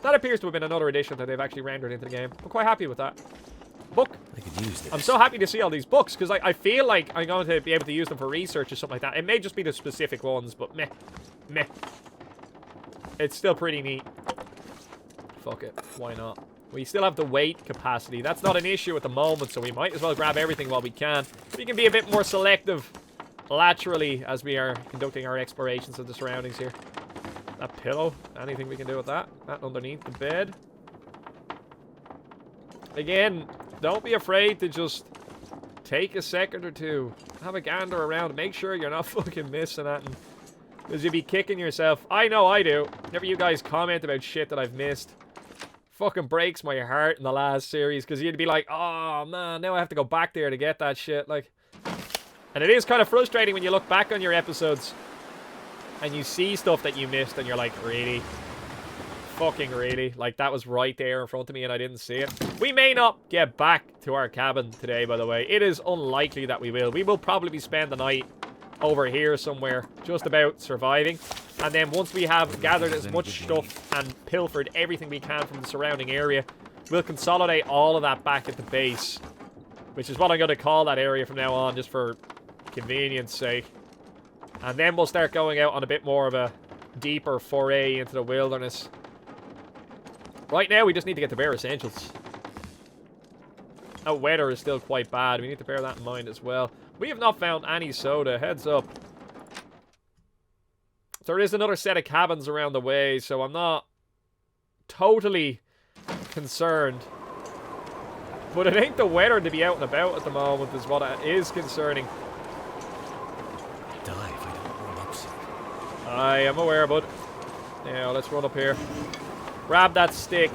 Speaker 1: That appears to have been another addition that they've actually rendered into the game. I'm quite happy with that. Book.
Speaker 2: I could use this.
Speaker 1: I'm so happy to see all these books, because I feel like I'm going to be able to use them for research or something like that. It may just be the specific ones, but meh. Meh. It's still pretty neat. Fuck it. Why not? We still have the weight capacity. That's not an issue at the moment, so we might as well grab everything while we can. We can be a bit more selective laterally as we are conducting our explorations of the surroundings here. That pillow. Anything we can do with that? That underneath the bed. Again, don't be afraid to just take a second or two. Have a gander around. Make sure you're not fucking missing anything. Because you'd be kicking yourself. I know I do. Whenever you guys comment about shit that I've missed. Fucking breaks my heart in the last series. Because you'd be like, oh man, now I have to go back there to get that shit. Like, and it is kind of frustrating when you look back on your episodes. And you see stuff that you missed and you're like, really? Fucking really? Like, that was right there in front of me and I didn't see it. We may not get back to our cabin today, by the way. It is unlikely that we will. We will probably spend the night over here somewhere, just about surviving. And then once we have gathered as much stuff and pilfered everything we can from the surrounding area, we'll consolidate all of that back at the base. Which is what I'm going to call that area from now on, just for convenience sake. And then we'll start going out on a bit more of a deeper foray into the wilderness. Right now, we just need to get the bare essentials. That weather is still quite bad. We need to bear that in mind as well. We have not found any soda. Heads up. There is another set of cabins around the way, so I'm not totally concerned. But it ain't the weather to be out and about at the moment is what is concerning.
Speaker 2: Die if I don't roll up soon.
Speaker 1: I am aware, bud. Now, let's run up here. Grab that stick.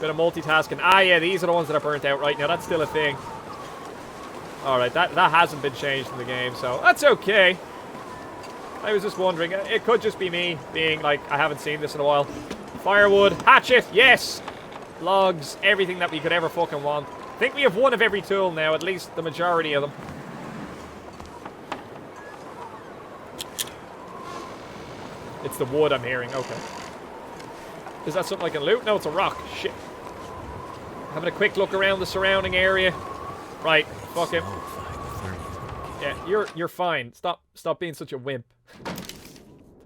Speaker 1: Bit of multitasking. Ah, yeah, these are the ones that are burnt out right now. That's still a thing. Alright, that hasn't been changed in the game, so that's okay. I was just wondering. It could just be me being like, I haven't seen this in a while. Firewood. Hatchet. Yes. Logs. Everything that we could ever fucking want. I think we have one of every tool now. At least the majority of them. It's the wood I'm hearing. Okay. Is that something I can loot? No, it's a rock. Shit. Having a quick look around the surrounding area. Right. Fuck him. Yeah, you're fine. Stop being such a wimp.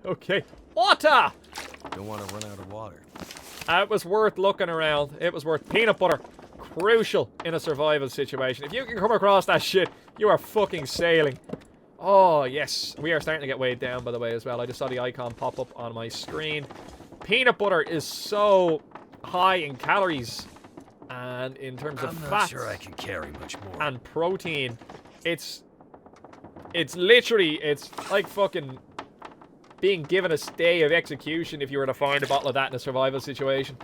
Speaker 1: Okay. Water!
Speaker 2: Don't want to run out of water.
Speaker 1: It was worth looking around. It was worth peanut butter. Crucial in a survival situation. If you can come across that shit, you are fucking sailing. Oh, yes. We are starting to get weighed down, by the way, as well. I just saw the icon pop up on my screen. Peanut butter is so high in calories. And in terms of
Speaker 2: I'm
Speaker 1: fat.
Speaker 2: not sure I can carry much more.
Speaker 1: And protein. It's literally, it's like fucking being given a stay of execution if you were to find a bottle of that in a survival situation.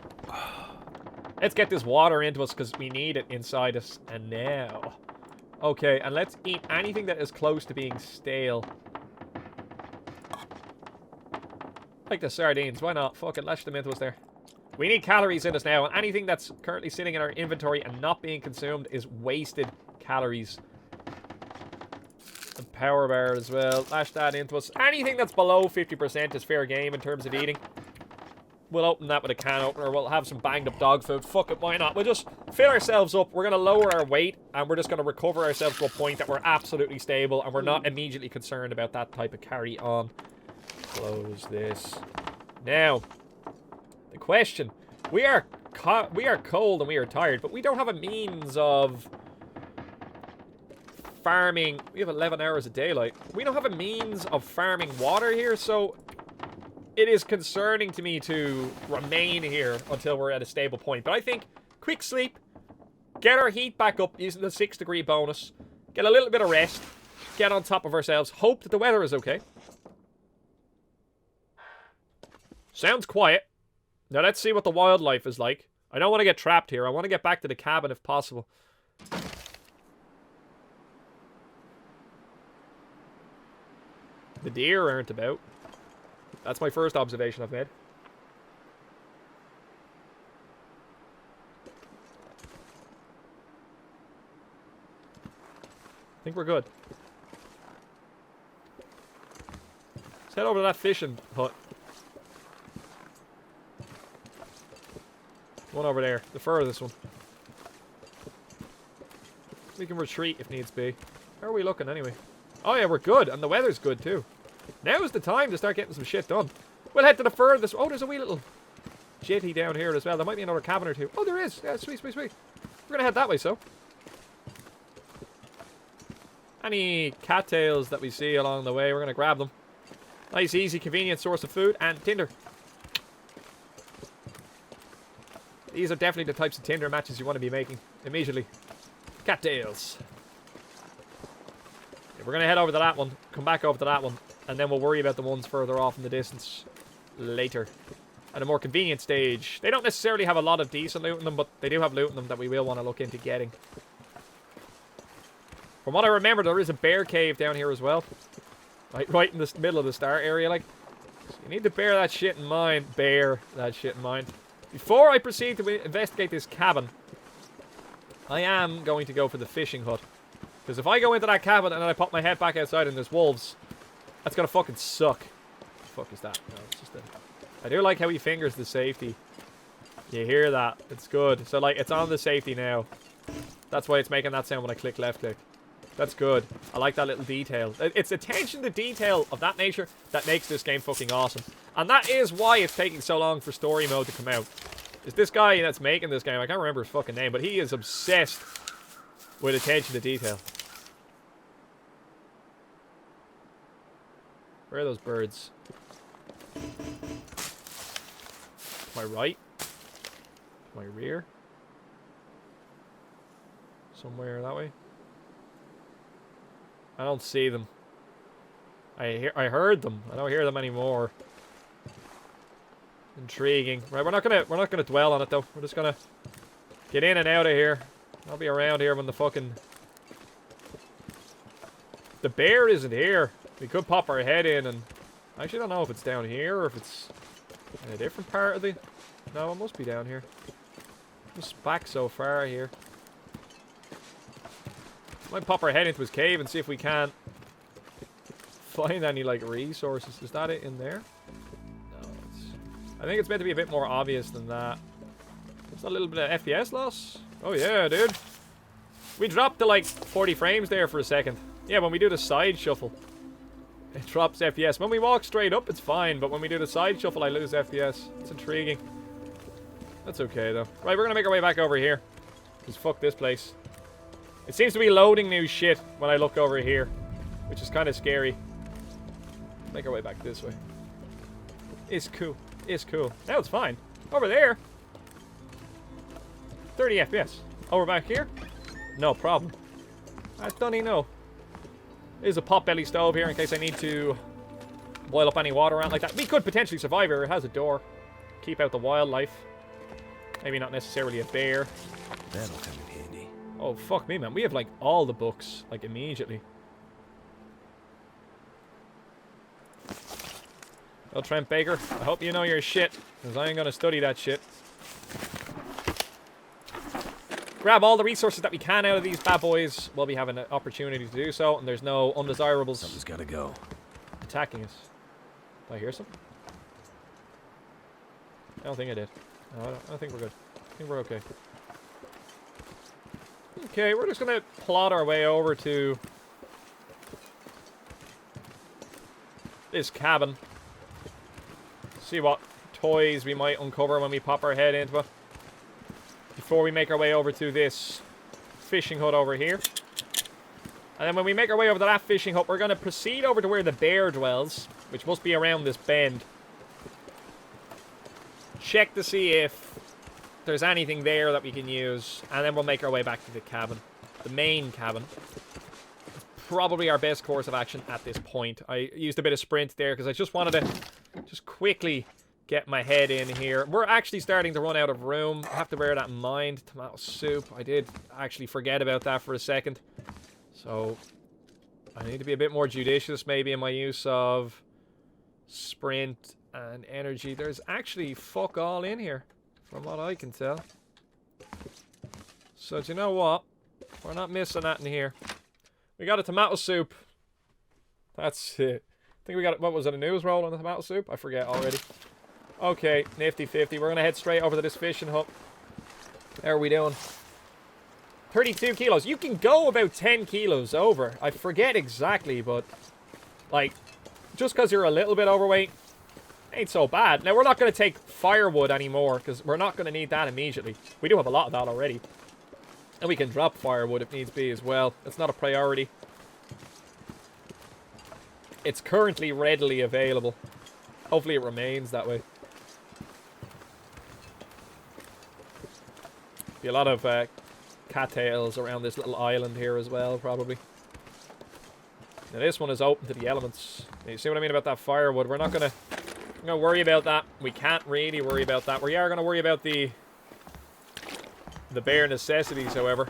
Speaker 1: Let's get this water into us because we need it inside us. And now. Okay, and let's eat anything that is close to being stale. Like the sardines. Why not? Fuck it, lash them into us there. We need calories in us now, and anything that's currently sitting in our inventory and not being consumed is wasted calories. The power bar as well. Lash that into us. Anything that's below 50% is fair game in terms of eating. We'll open that with a can opener. We'll have some banged up dog food. Fuck it, why not? We'll just fill ourselves up. We're going to lower our weight, and we're just going to recover ourselves to a point that we're absolutely stable, and we're not immediately concerned about that type of carry on. Close this. Now, the question. We are cold and we are tired, but we don't have a means of farming. We have 11 hours of daylight. We don't have a means of farming water here, so it is concerning to me to remain here until we're at a stable point. But I think quick sleep, get our heat back up using the 6-degree bonus, get a little bit of rest, get on top of ourselves, hope that the weather is okay. Sounds quiet. Now let's see what the wildlife is like. I don't want to get trapped here. I want to get back to the cabin if possible. The deer aren't about. That's my first observation I've made. I think we're good. Let's head over to that fishing hut. One over there. The furthest one. We can retreat if needs be. How are we looking anyway? Oh yeah, we're good. And the weather's good too. Now's the time to start getting some shit done. We'll head to the furthest. Oh, there's a wee little jetty down here as well. There might be another cabin or two. Oh, there is. Yeah, sweet, sweet, sweet. We're going to head that way, so. Any cattails that we see along the way, we're going to grab them. Nice, easy, convenient source of food. And tinder. These are definitely the types of tinder matches you want to be making immediately. Cattails. Yeah, we're going to head over to that one. Come back over to that one. And then we'll worry about the ones further off in the distance later. At a more convenient stage. They don't necessarily have a lot of decent loot in them, but they do have loot in them that we will want to look into getting. From what I remember, there is a bear cave down here as well. Right in the middle of the start area, like. So you need to bear that shit in mind. Bear that shit in mind. Before I proceed to investigate this cabin, I am going to go for the fishing hut. Because if I go into that cabin and then I pop my head back outside and there's wolves, that's gonna fucking suck. What the fuck is that? No, it's just I do like how he fingers the safety. You hear that? It's good. So, like, it's on the safety now. That's why it's making that sound when I click left click. That's good. I like that little detail. It's attention to detail of that nature that makes this game fucking awesome. And that is why it's taking so long for story mode to come out. Is this guy that's making this game, I can't remember his fucking name, but he is obsessed with attention to detail. Where are those birds? To my right? To my rear? Somewhere that way? I don't see them. I heard them. I don't hear them anymore. Intriguing. Right, we're not gonna dwell on it though. We're just gonna get in and out of here. I'll be around here when the fucking the bear isn't here. We could pop our head in and I actually don't know if it's down here or if it's in a different part of the. No, it must be down here. Just back so far here. Might pop our head into his cave and see if we can find any, like, resources. Is that it in there? No, I think it's meant to be a bit more obvious than that. Is that a little bit of FPS loss? Oh yeah, dude. We dropped to, like, 40 frames there for a second. Yeah, when we do the side shuffle, it drops FPS. When we walk straight up, it's fine. But when we do the side shuffle, I lose FPS. It's intriguing. That's okay, though. Right, we're going to make our way back over here. Because fuck this place. It seems to be loading new shit when I look over here. which is kind of scary. Make our way back this way. It's cool. It's cool. Now it's fine. Over there. 30 FPS. Over back here. No problem. I don't even know. There's a pot-belly stove here in case I need to boil up any water around like that. We could potentially survive here. It has a door. Keep out the wildlife. Maybe not necessarily a bear.
Speaker 2: That'll come in handy.
Speaker 1: Oh, fuck me, man. We have, like, all the books, like, immediately. Well, Trent Baker, I hope you know your shit, because I ain't gonna study that shit. Grab all the resources that we can out of these bad boys while we have an opportunity to do so, and there's no undesirables.
Speaker 2: Something's gotta go.
Speaker 1: Attacking us. Did I hear something? I don't think I did. No, I don't think we're good. I think we're okay. Okay, we're just gonna plot our way over to this cabin. See what toys we might uncover when we pop our head into it. Before we make our way over to this fishing hut over here. And then when we make our way over to that fishing hut, we're going to proceed over to where the bear dwells, which must be around this bend. Check to see if there's anything there that we can use, and then we'll make our way back to the cabin. The main cabin. It's probably our best course of action at this point. I used a bit of sprint there because I just wanted to just quickly get my head in here. We're actually starting to run out of room. I have to bear that in mind. Tomato soup. I did actually forget about that for a second. So, I need to be a bit more judicious maybe in my use of sprint and energy. There's actually fuck all in here, from what I can tell. So, do you know what? We're not missing that in here. We got a tomato soup. That's it. I think we got, what was it, a news roll on the tomato soup? I forget already. Okay, nifty 50. We're going to head straight over to this fishing hut. How are we doing? 32 kilos. You can go about 10 kilos over. I forget exactly, but like, just because you're a little bit overweight, ain't so bad. Now, we're not going to take firewood anymore because we're not going to need that immediately. We do have a lot of that already. And we can drop firewood if needs be as well. It's not a priority. It's currently readily available. Hopefully it remains that way. Be a lot of cattails around this little island here as well, probably. Now this one is open to the elements. You see what I mean about that firewood? We're not gonna worry about that. We can't really worry about that. We are gonna worry about the bare necessities, however.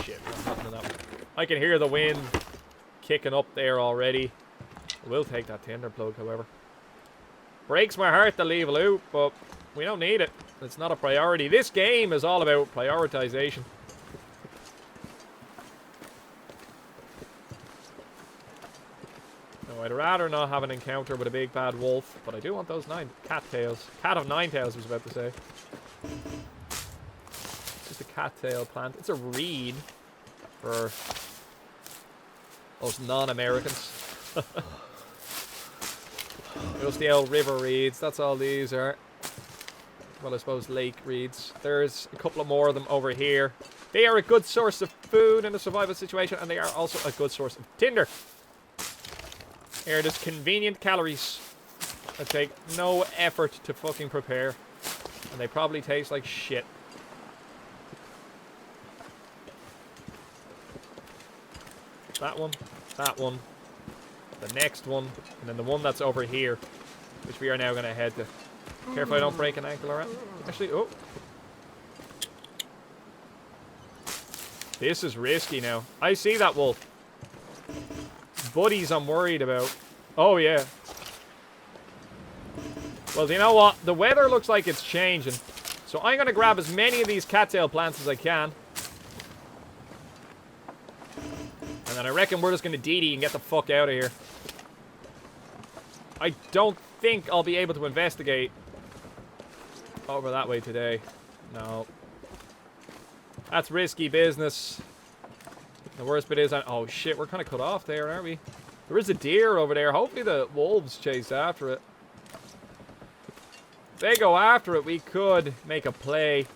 Speaker 1: Shit, what's happening to that one? I can hear the wind kicking up there already. We'll take that tinder plug, however. Breaks my heart to leave a loot, but we don't need it. It's not a priority. This game is all about prioritization. No, I'd rather not have an encounter with a big bad wolf, but I do want those 9 cattails. Cat of 9 tails, I was about to say. It's just a cattail plant. It's a reed for us non-Americans. Just the old river reeds, that's all these are. Well, I suppose lake reeds. There's a couple of more of them over here. They are a good source of food in a survival situation, and they are also a good source of tinder. They are just convenient calories that take no effort to fucking prepare. And they probably taste like shit. That one, the next one, and then the one that's over here, which we are now going to head to. Careful I don't break an ankle around. Actually, oh. This is risky now. I see that wolf. Buddies I'm worried about. Oh, yeah. Well, you know what? The weather looks like it's changing. So I'm going to grab as many of these cattail plants as I can. And then I reckon we're just going to DD and get the fuck out of here. I don't think I'll be able to investigate over that way today. No. That's risky business. The worst bit is, oh shit, we're kind of cut off there, aren't we? There is a deer over there. Hopefully the wolves chase after it. If they go after it, we could make a play.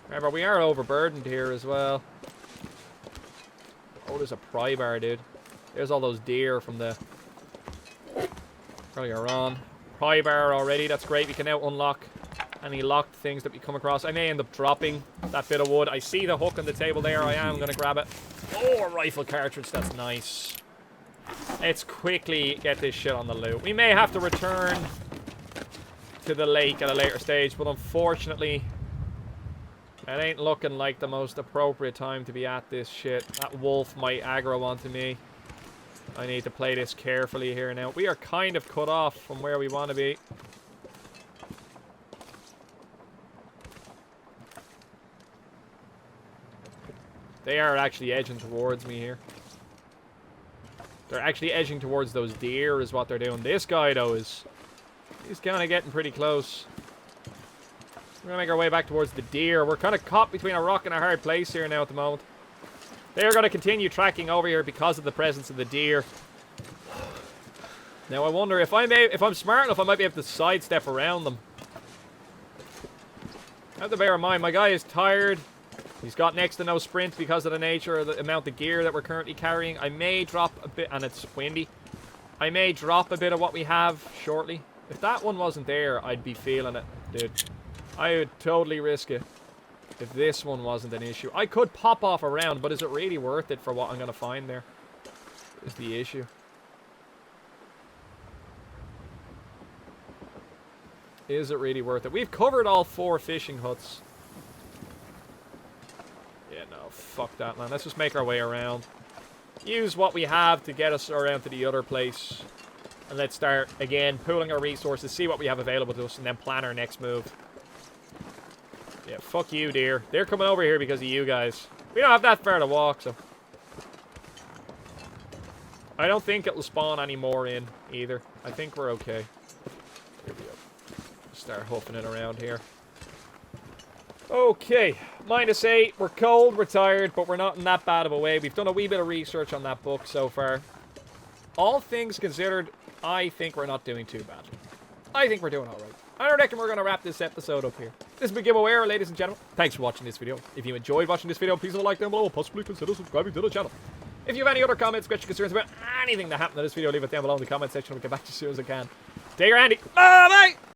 Speaker 1: Remember, we are overburdened here as well. Oh, there's a pry bar, dude. There's all those deer from the earlier on. Pry bar already, that's great. We can now unlock any locked things that we come across. I may end up dropping that bit of wood. I see the hook on the table there. I am going to grab it. Oh, a rifle cartridge. That's nice. Let's quickly get this shit on the loot. We may have to return to the lake at a later stage, but unfortunately, it ain't looking like the most appropriate time to be at this shit. That wolf might aggro onto me. I need to play this carefully here now. We are kind of cut off from where we want to be. They are actually edging towards me here. They're actually edging towards those deer is what they're doing. This guy, though, he's kind of getting pretty close. We're going to make our way back towards the deer. We're kind of caught between a rock and a hard place here now at the moment. They're going to continue tracking over here because of the presence of the deer. Now, I wonder if I'm smart enough, I might be able to sidestep around them. I have to bear in mind, my guy is tired. He's got next to no sprint because of the nature of the amount of gear that we're currently carrying. I may drop a bit, and it's windy. I may drop a bit of what we have shortly. If that one wasn't there, I'd be feeling it, dude. I would totally risk it if this one wasn't an issue. I could pop off around, but is it really worth it for what I'm going to find there? Is the issue. Is it really worth it? We've covered all 4 fishing huts. Yeah, no, fuck that, man. Let's just make our way around. Use what we have to get us around to the other place. And let's start, again, pooling our resources, see what we have available to us, and then plan our next move. Yeah, fuck you, dear. They're coming over here because of you guys. We don't have that far to walk, so... I don't think it'll spawn any more in, either. I think we're okay. Here we go. Start hoofing it around here. Okay, -8. We're cold, we're tired, but we're not in that bad of a way. We've done a wee bit of research on that book so far. All things considered, I think we're not doing too badly. I think we're doing alright. I reckon we're going to wrap this episode up here. This has been Gibboeire, ladies and gentlemen. Thanks for watching this video. If you enjoyed watching this video, please leave a like down below and possibly consider subscribing to the channel. If you have any other comments, questions, concerns about anything that happened in this video, leave it down below in the comment section. We'll get back to you as soon as I can. Take care, Andy. Bye-bye!